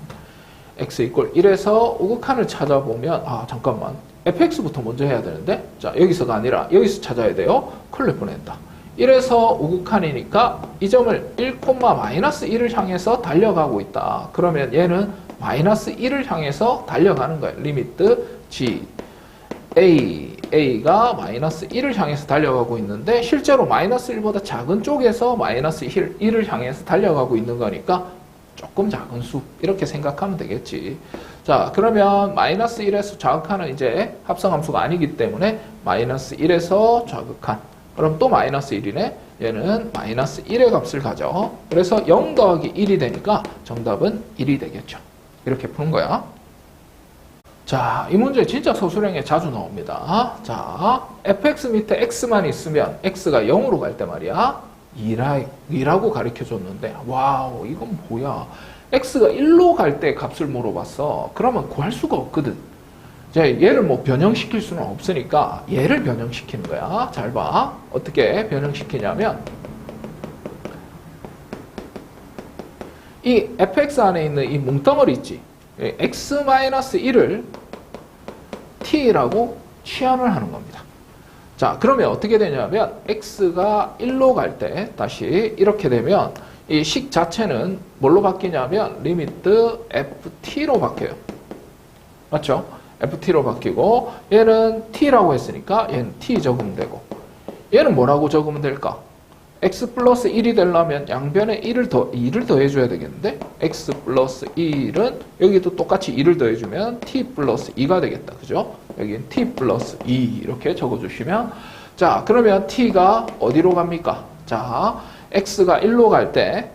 x 이꼴 1에서 우극한을 찾아보면 잠깐만. fx부터 먼저 해야 되는데 자, 여기서가 아니라 여기서 찾아야 돼요. 큰일 날 뻔했다. 1에서 우극한이니까 이 점을 1,-1을 향해서 달려가고 있다. 그러면 얘는 마이너스 1을 향해서 달려가는 거예요. 리미트 g a가 마이너스 1을 향해서 달려가고 있는데 실제로 마이너스 1보다 작은 쪽에서 마이너스 1을 향해서 달려가고 있는 거니까 조금 작은 수 이렇게 생각하면 되겠지. 자, 그러면 마이너스 1에서 좌극한은 이제 합성함수가 아니기 때문에 마이너스 1에서 좌극한. 그럼 또 마이너스 1이네. 얘는 마이너스 1의 값을 가져. 그래서 0 더하기 1이 되니까 정답은 1이 되겠죠. 이렇게 푸는 거야. 자, 이 문제 진짜 서술형에 자주 나옵니다. 자, fx 밑에 x만 있으면 x가 0으로 갈 때 말이야. 2라고 가르쳐 줬는데 와우, 이건 뭐야. x가 1로 갈 때 값을 물어봤어. 그러면 구할 수가 없거든. 얘를 뭐 변형시킬 수는 없으니까 얘를 변형시키는 거야. 잘 봐. 어떻게 변형시키냐면 이 fx 안에 있는 이 뭉덩어리 있지. x-1을 t라고 치환을 하는 겁니다. 자, 그러면 어떻게 되냐면 x가 1로 갈 때 다시 이렇게 되면 이 식 자체는 뭘로 바뀌냐면 리미트 ft로 바뀌어요. 맞죠? ft로 바뀌고 얘는 t라고 했으니까 얘는 t 적으면 되고 얘는 뭐라고 적으면 될까? x 플러스 1이 되려면 양변에 2를 더해줘야 되겠는데 x 플러스 1은 여기도 똑같이 2를 더해주면 t 플러스 2가 되겠다. 그죠? 여기는 t 플러스 2 이렇게 적어주시면 자, 그러면 t가 어디로 갑니까? 자, x가 1로 갈 때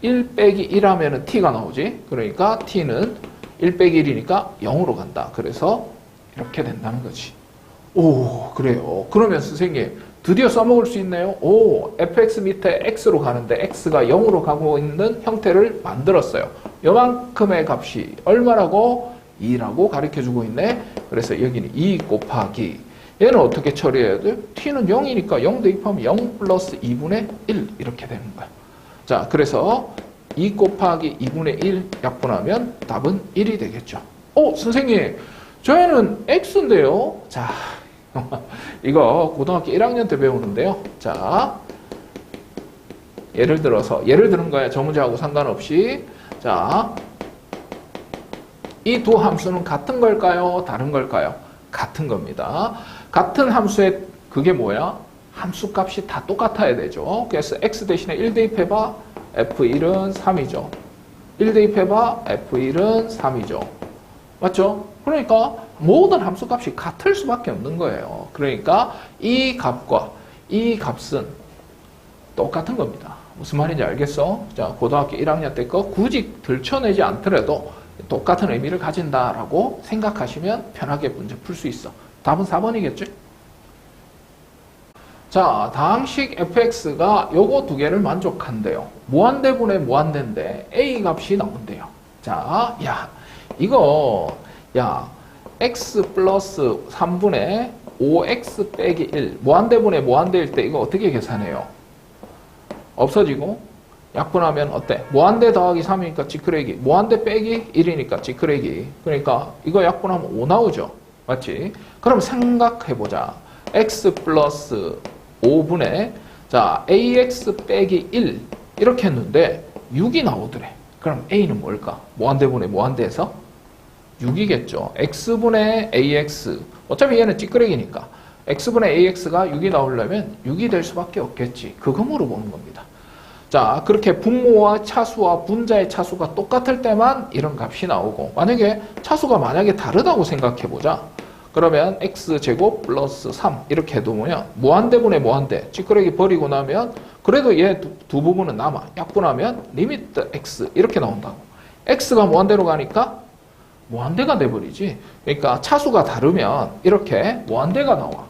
1 빼기 1 하면은 t가 나오지. 그러니까 t는 1 빼기 1이니까 0으로 간다. 그래서 이렇게 된다는 거지. 오, 그래요. 그러면 선생님 드디어 써먹을 수 있네요. 오, fx 밑에 x로 가는데 x가 0으로 가고 있는 형태를 만들었어요. 요만큼의 값이 얼마라고? 2라고 가르쳐주고 있네. 그래서 여기는 2 곱하기 얘는 어떻게 처리해야 돼? t는 0이니까 0 대입하면 0 플러스 2분의 1 이렇게 되는 거야. 자, 그래서 2 곱하기 2분의 1 약분하면 답은 1이 되겠죠. 선생님, 저희는 x인데요. 자, 이거 고등학교 1학년 때 배우는데요. 자, 예를 들은 거야. 저 문제하고 상관없이. 자, 이 두 함수는 같은 걸까요? 다른 걸까요? 같은 겁니다. 같은 함수의 그게 뭐야? 함수 값이 다 똑같아야 되죠. 그래서 x 대신에 1 대입해봐. f1은 3이죠. 1 대입해봐. f1은 3이죠. 맞죠? 그러니까 모든 함수 값이 같을 수밖에 없는 거예요. 그러니까 이 값과 이 값은 똑같은 겁니다. 무슨 말인지 알겠어? 자, 고등학교 1학년 때 거 굳이 들춰내지 않더라도 똑같은 의미를 가진다라고 생각하시면 편하게 문제 풀 수 있어. 답은 4번이겠죠? 자, 다항식 fx가 요거 두 개를 만족한대요. 무한대분의 무한대인데 a 값이 나온대요. 자, 이거 x 플러스 3분의 5x 빼기 1 무한대분의 무한대일 때 이거 어떻게 계산해요? 없어지고 약분하면 어때? 무한대 더하기 3이니까 찌끄레기, 무한대 빼기 1이니까 찌끄레기. 그러니까 이거 약분하면 5 나오죠. 맞지? 그럼 생각해보자. x 플러스 5분의 ax 빼기 1 이렇게 했는데 6이 나오더래. 그럼 a는 뭘까? 무한대분의 무한대에서 6이겠죠. x분의 ax 어차피 얘는 찌끄레기니까 x분의 ax가 6이 나오려면 6이 될 수밖에 없겠지. 그거 물어보는 겁니다. 자, 그렇게 분모와 차수와 분자의 차수가 똑같을 때만 이런 값이 나오고, 만약에 차수가 다르다고 생각해보자. 그러면 x제곱 플러스 3 이렇게 해두면 무한대분의 무한대 찌끄레기 버리고 나면 그래도 얘 두 부분은 남아. 약분하면 리미트 x 이렇게 나온다고. x가 무한대로 가니까 무한대가 돼버리지. 그러니까 차수가 다르면 이렇게 무한대가 나와.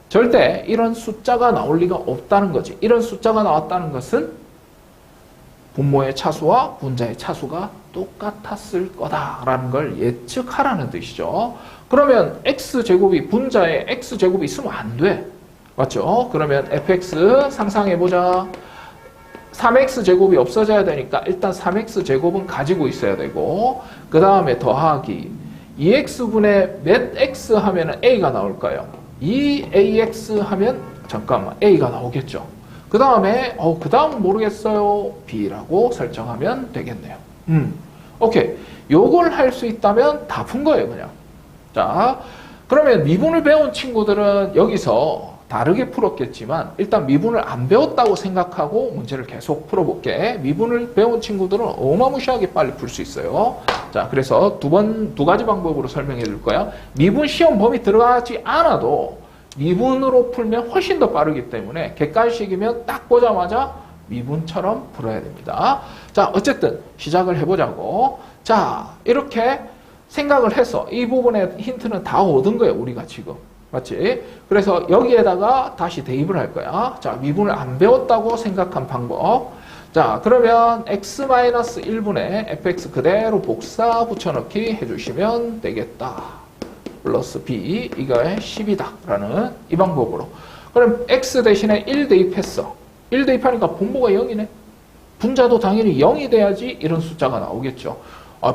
절대 이런 숫자가 나올 리가 없다는 거지. 이런 숫자가 나왔다는 것은 분모의 차수와 분자의 차수가 똑같았을 거다라는 걸 예측하라는 뜻이죠. 그러면 x제곱이 분자에 x제곱이 있으면 안 돼. 맞죠? 그러면 fx 상상해보자. 3x제곱이 없어져야 되니까 일단 3x제곱은 가지고 있어야 되고, 그 다음에 더하기 2x분의 몇 x 하면 a가 나올까요? 2ax 하면 잠깐만 a가 나오겠죠. 그 다음에 그 다음 모르겠어요. b라고 설정하면 되겠네요. 오케이. 요걸 할 수 있다면 다 푼 거예요, 그냥. 자, 그러면 미분을 배운 친구들은 여기서 다르게 풀었겠지만 일단 미분을 안 배웠다고 생각하고 문제를 계속 풀어볼게. 미분을 배운 친구들은 어마무시하게 빨리 풀 수 있어요. 자, 그래서 두 가지 방법으로 설명해 줄 거야. 미분 시험 범위 들어가지 않아도 미분으로 풀면 훨씬 더 빠르기 때문에 객관식이면 딱 보자마자 미분처럼 풀어야 됩니다. 자, 어쨌든 시작을 해보자고. 자, 이렇게 생각을 해서 이 부분의 힌트는 다 얻은 거예요, 우리가 지금. 맞지? 그래서 여기에다가 다시 대입을 할 거야. 자, 미분을 안 배웠다고 생각한 방법. 자, 그러면 x-1분의 fx 그대로 복사 붙여넣기 해주시면 되겠다. 플러스 b, 이거의 10이다. 라는 이 방법으로. 그럼 x 대신에 1 대입했어. 1 대입하니까 분모가 0이네. 분자도 당연히 0이 돼야지 이런 숫자가 나오겠죠.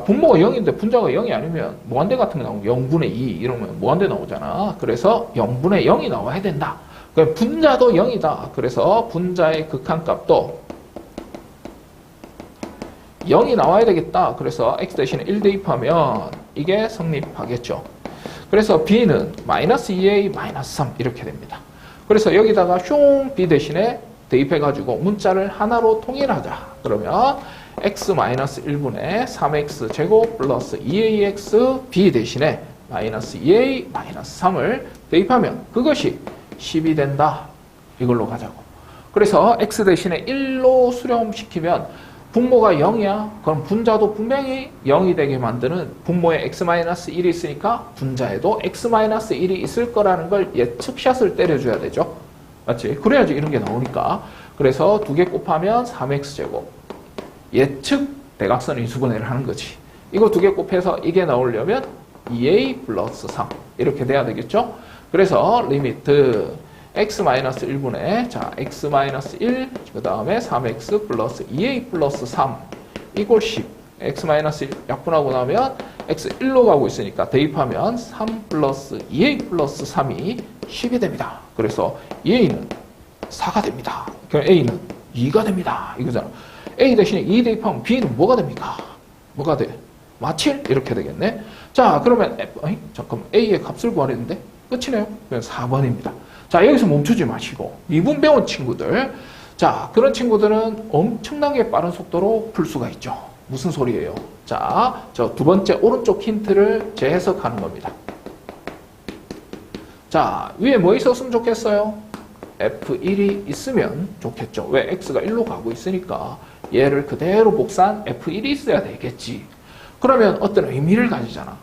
분모가 0인데 분자가 0이 아니면 무한대 같은 거 나오면 0분의 2 이러면 무한대 나오잖아. 그래서 0분의 0이 나와야 된다. 그럼 분자도 0이다. 그래서 분자의 극한값도 0이 나와야 되겠다. 그래서 x 대신에 1 대입하면 이게 성립하겠죠. 그래서 b는 마이너스 2a 마이너스 3 이렇게 됩니다. 그래서 여기다가 b 대신에 대입해가지고 문자를 하나로 통일하자. 그러면 x-1분의 3x 제곱 플러스 2ax b 대신에 마이너스 2a 마이너스 3을 대입하면 그것이 10이 된다. 이걸로 가자고. 그래서 x 대신에 1로 수렴시키면 분모가 0이야. 그럼 분자도 분명히 0이 되게 만드는 분모에 x-1이 있으니까 분자에도 x-1이 있을 거라는 걸 예측샷을 때려줘야 되죠. 맞지? 그래야지 이런 게 나오니까. 그래서 두 개 곱하면 3x제곱. 예측 대각선 인수분해를 하는 거지. 이거 두 개 곱해서 이게 나오려면 2a 플러스 3 이렇게 돼야 되겠죠. 그래서 리미트 x-1분의 x-1 그 다음에 3x 플러스 2a 플러스 3 이꼴 10 x-1 약분하고 나면 x1로 가고 있으니까 대입하면 3 플러스 2a 플러스 3이 10이 됩니다. 그래서 a는 4가 됩니다. 그럼 a는 2가 됩니다. 이거잖아. a 대신에 2 대입하면 b는 뭐가 됩니까? 뭐가 돼? 마칠? 이렇게 되겠네. 자, 그러면 잠깐만 a의 값을 구하랬는데 끝이네요. 그럼 4번입니다. 자, 여기서 멈추지 마시고 미분 배운 친구들, 자, 그런 친구들은 엄청나게 빠른 속도로 풀 수가 있죠. 무슨 소리예요? 자, 저 두 번째 오른쪽 힌트를 재해석하는 겁니다. 자, 위에 뭐 있었으면 좋겠어요? F1이 있으면 좋겠죠. 왜? X가 1로 가고 있으니까 얘를 그대로 복사한 F1이 있어야 되겠지. 그러면 어떤 의미를 가지잖아.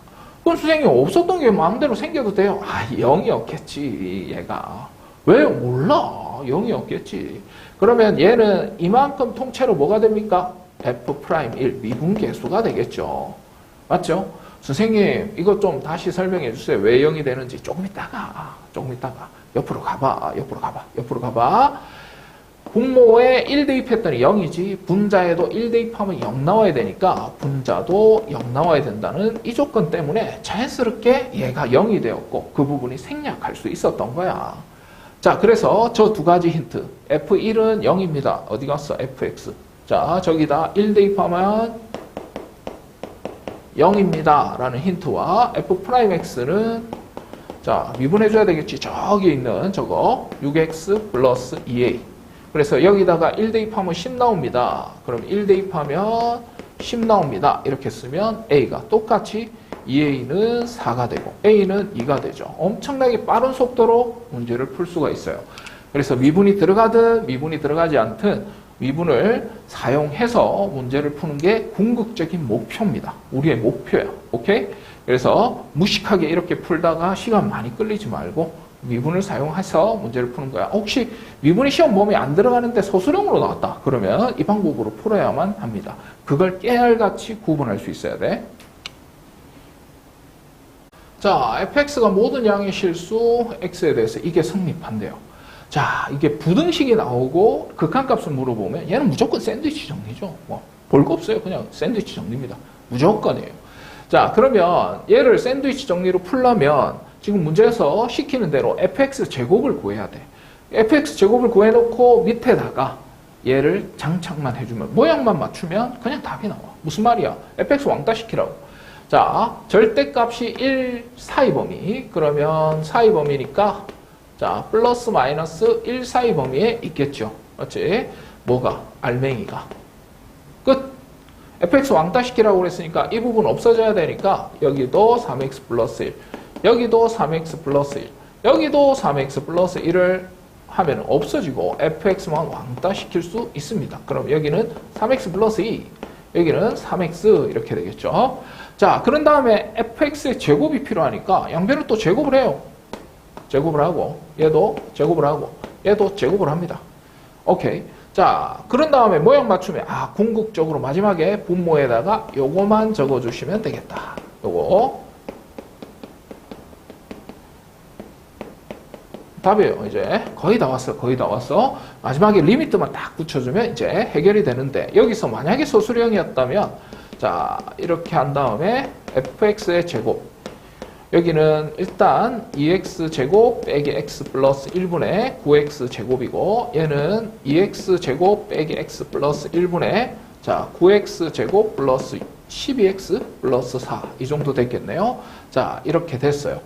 그럼 선생님 없었던 게 마음대로 생겨도 돼요? 0이었겠지 얘가. 왜? 몰라. 0이었겠지. 그러면 얘는 이만큼 통째로 뭐가 됩니까? F'1 미분계수가 되겠죠. 맞죠? 선생님 이것 좀 다시 설명해 주세요. 왜 0이 되는지. 조금 있다가 옆으로 가봐. 분모에 1 대입했더니 0이지. 분자에도 1 대입하면 0 나와야 되니까 분자도 0 나와야 된다는 이 조건 때문에 자연스럽게 얘가 0이 되었고 그 부분이 생략할 수 있었던 거야. 자, 그래서 저 두 가지 힌트. F1은 0입니다. 어디 갔어? Fx. 자, 저기다 1 대입하면 0입니다. 라는 힌트와 F'X는 자, 미분해줘야 되겠지. 저기 있는 저거 6x 플러스 2a. 그래서 여기다가 1 대입하면 10 나옵니다. 그럼 1 대입하면 10 나옵니다. 이렇게 쓰면 a가 똑같이 2a는 4가 되고 a는 2가 되죠. 엄청나게 빠른 속도로 문제를 풀 수가 있어요. 그래서 미분이 들어가든 미분이 들어가지 않든 미분을 사용해서 문제를 푸는 게 궁극적인 목표입니다. 우리의 목표야. 오케이? 그래서 무식하게 이렇게 풀다가 시간 많이 끌리지 말고 미분을 사용해서 문제를 푸는 거야. 혹시 미분이 시험 범위에 안 들어가는데 소수령으로 나왔다. 그러면 이 방법으로 풀어야만 합니다. 그걸 깨알같이 구분할 수 있어야 돼. 자, fx가 모든 양의 실수 x에 대해서 이게 성립한대요. 자, 이게 부등식이 나오고 극한값을 물어보면 얘는 무조건 샌드위치 정리죠. 뭐 볼 거 없어요. 그냥 샌드위치 정리입니다. 무조건이에요. 자, 그러면 얘를 샌드위치 정리로 풀려면 지금 문제에서 시키는 대로 fx 제곱을 구해야 돼. fx 제곱을 구해놓고 밑에다가 얘를 장착만 해주면 모양만 맞추면 그냥 답이 나와. 무슨 말이야? fx 왕따 시키라고. 자, 절대값이 1 사이 범위. 그러면 사이 범위니까 자, 플러스 마이너스 1 사이 범위에 있겠죠. 맞지? 뭐가? 알맹이가. 끝. fx 왕따 시키라고 그랬으니까 이 부분 없어져야 되니까 여기도 3x 플러스 1. 여기도 3x 플러스 1. 여기도 3x 플러스 1을 하면 없어지고 fx만 왕따 시킬 수 있습니다. 그럼 여기는 3x 플러스 2. 여기는 3x 이렇게 되겠죠. 자, 그런 다음에 fx의 제곱이 필요하니까 양변을 또 제곱을 해요. 제곱을 하고 얘도 제곱을 하고 얘도 제곱을 합니다. 오케이. 자, 그런 다음에 모양 맞추면 궁극적으로 마지막에 분모에다가 요거만 적어주시면 되겠다. 요거 답이에요. 이제 거의 다 왔어. 거의 다 왔어. 마지막에 리미트만 딱 붙여주면 이제 해결이 되는데 여기서 만약에 소수령이었다면 자, 이렇게 한 다음에 fx의 제곱 여기는 일단 2x제곱 빼기 x 플러스 1분의 9x 제곱이고 얘는 2x 제곱 빼기 x 플러스 1분의 자 9x 제곱 플러스 12x 플러스 4 이 정도 됐겠네요. 자, 이렇게 됐어요.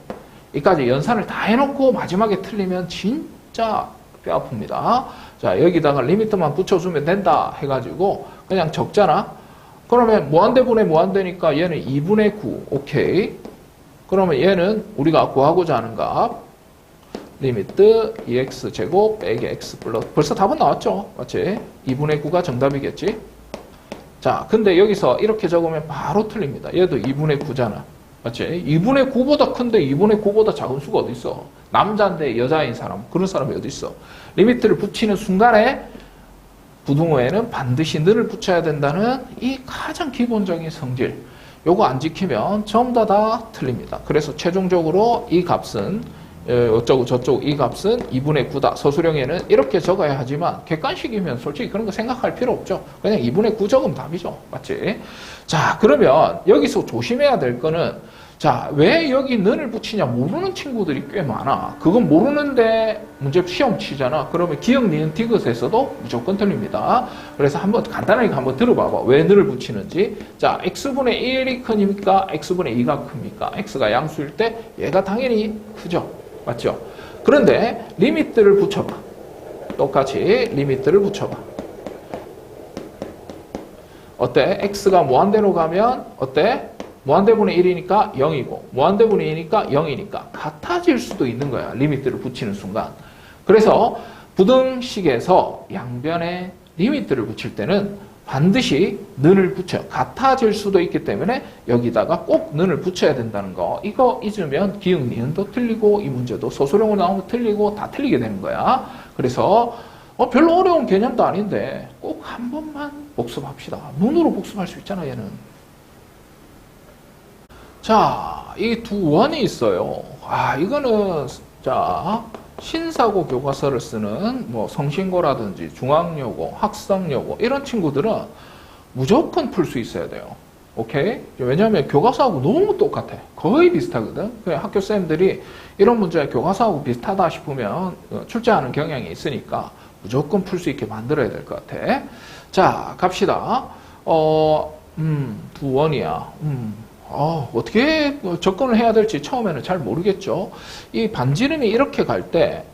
이까지 연산을 다 해놓고 마지막에 틀리면 진짜 뼈 아픕니다. 자, 여기다가 리미트만 붙여주면 된다 해가지고 그냥 적잖아. 그러면 무한대분의 무한대니까 얘는 2분의 9 오케이. 그러면 얘는 우리가 구하고자 하는 값 리미트 2x제곱 빼기 x 플러스 벌써 답은 나왔죠? 맞지? 2분의 9가 정답이겠지? 자, 근데 여기서 이렇게 적으면 바로 틀립니다. 얘도 2분의 9잖아. 맞지? 2분의 9보다 큰데 2분의 9보다 작은 수가 어디 있어? 남자인데 여자인 사람 그런 사람이 어디 있어? 리미트를 붙이는 순간에 부등호에는 반드시 늘을 붙여야 된다는 이 가장 기본적인 성질 요거 안 지키면 전부 다 틀립니다. 그래서 최종적으로 이 값은 어쩌고 저쩌고 이 값은 2분의 9다. 서술형에는 이렇게 적어야 하지만 객관식이면 솔직히 그런 거 생각할 필요 없죠. 그냥 2분의 9 적으면 답이죠. 맞지? 자, 그러면 여기서 조심해야 될 거는 자, 왜 여기 는을 붙이냐 모르는 친구들이 꽤 많아. 그건 모르는데 문제 시험 치잖아. 그러면 기억, 니은, 디귿에서도 무조건 틀립니다. 그래서 한번 간단하게 한번 들어봐봐. 왜 는을 붙이는지. 자, x분의 1이 크니까 x분의 2가 큽니까? x가 양수일 때 얘가 당연히 크죠. 맞죠? 그런데 리미트를 붙여봐. 똑같이 리미트를 붙여봐. 어때? x가 무한대로 가면 어때? 무한대분의 1이니까 0이고 무한대분의 2니까 0이니까 같아질 수도 있는 거야. 리미트를 붙이는 순간. 그래서 부등식에서 양변에 리미트를 붙일 때는 반드시 는을 붙여요. 같아질 수도 있기 때문에 여기다가 꼭 는을 붙여야 된다는 거. 이거 잊으면 기역, 니은도 틀리고 이 문제도 소수령으로 나오면 틀리고 다 틀리게 되는 거야. 그래서 별로 어려운 개념도 아닌데 꼭 한 번만 복습합시다. 눈으로 복습할 수 있잖아, 얘는. 자, 이 두 원이 있어요. 이거는 자 신사고 교과서를 쓰는 뭐 성신고라든지 중앙여고, 학성여고 이런 친구들은 무조건 풀 수 있어야 돼요. 오케이? 왜냐하면 교과서하고 너무 똑같아. 거의 비슷하거든. 그냥 학교 쌤들이 이런 문제 교과서하고 비슷하다 싶으면 출제하는 경향이 있으니까 무조건 풀 수 있게 만들어야 될 것 같아. 자, 갑시다. 두 원이야. 어떻게 접근을 해야 될지 처음에는 잘 모르겠죠. 이 반지름이 이렇게 갈 때,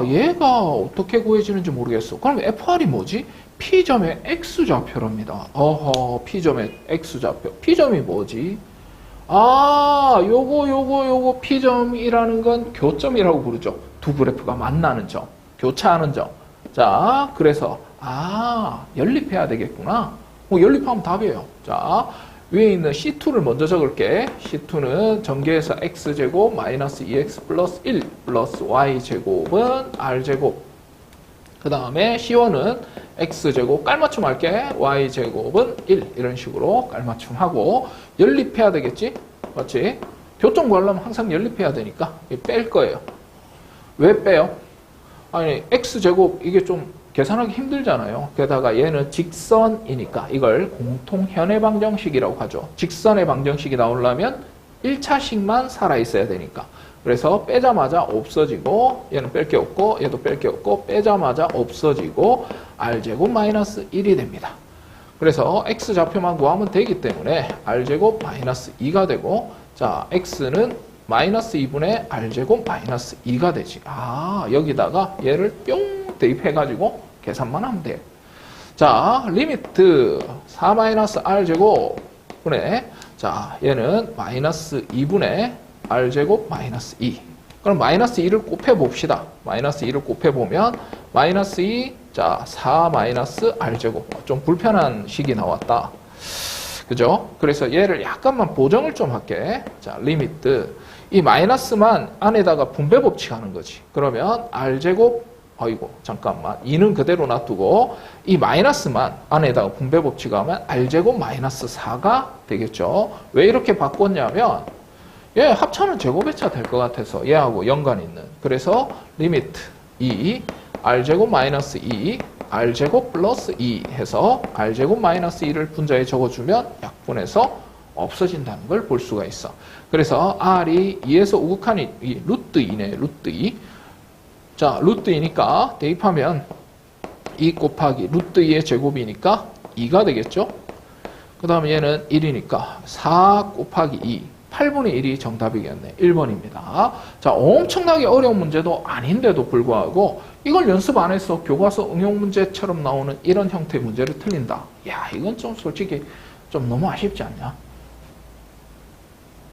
얘가 어떻게 구해지는지 모르겠어. 그럼 FR이 뭐지? P점의 X좌표랍니다. P점의 X좌표. P점이 뭐지? 요거 P점이라는 건 교점이라고 부르죠. 두 그래프가 만나는 점, 교차하는 점. 자, 그래서, 연립해야 되겠구나. 연립하면 답이에요. 자, 위에 있는 C2를 먼저 적을게. C2는 전개해서 X제곱 마이너스 2X 플러스 1 플러스 Y제곱은 R제곱. 그 다음에 C1은 X제곱 깔맞춤 할게. Y제곱은 1. 이런 식으로 깔맞춤 하고 연립해야 되겠지? 맞지? 교점 구하려면 항상 연립해야 되니까 뺄 거예요. 왜 빼요? X제곱 이게 좀 계산하기 힘들잖아요. 게다가 얘는 직선이니까 이걸 공통 현의 방정식이라고 하죠. 직선의 방정식이 나오려면 1차식만 살아있어야 되니까. 그래서 빼자마자 없어지고 얘는 뺄 게 없고 얘도 뺄 게 없고 빼자마자 없어지고 R제곱 마이너스 1이 됩니다. 그래서 X좌표만 구하면 되기 때문에 R제곱 마이너스 2가 되고 자 X는 마이너스 2분의 R제곱 마이너스 2가 되지. 여기다가 얘를 뿅 대입해가지고 계산만 하면 돼요. 자, 리미트 4-R제곱 분의 자, 얘는 마이너스 2분의 R제곱 마이너스 2. 그럼 마이너스 2를 곱해봅시다. 마이너스 2를 곱해보면 마이너스 2, 자, 4 마이너스 R제곱. 좀 불편한 식이 나왔다. 그죠? 그래서 얘를 약간만 보정을 좀 할게. 자, 리미트. 이 마이너스만 안에다가 분배 법칙 하는 거지. 그러면 R제곱 잠깐만. 2는 그대로 놔두고 이 마이너스만 안에다가 분배 법칙하면 R제곱 마이너스 4가 되겠죠. 왜 이렇게 바꿨냐면 얘 합차는 제곱해차 될 것 같아서 얘하고 연관 있는. 그래서 리미트 2 R제곱 마이너스 2 R제곱 플러스 2 해서 R제곱 마이너스 2를 분자에 적어주면 약분해서 없어진다는 걸 볼 수가 있어. 그래서 R이 2에서 우극한 이 루트 2네. 루트 2. 자, 루트 2니까 대입하면 2 곱하기 루트 2의 제곱이니까 2가 되겠죠? 그 다음에 얘는 1이니까 4 곱하기 2. 8분의 1이 정답이겠네. 1번입니다. 자, 엄청나게 어려운 문제도 아닌데도 불구하고 이걸 연습 안 해서 교과서 응용 문제처럼 나오는 이런 형태의 문제를 틀린다. 야, 이건 좀 솔직히 좀 너무 아쉽지 않냐?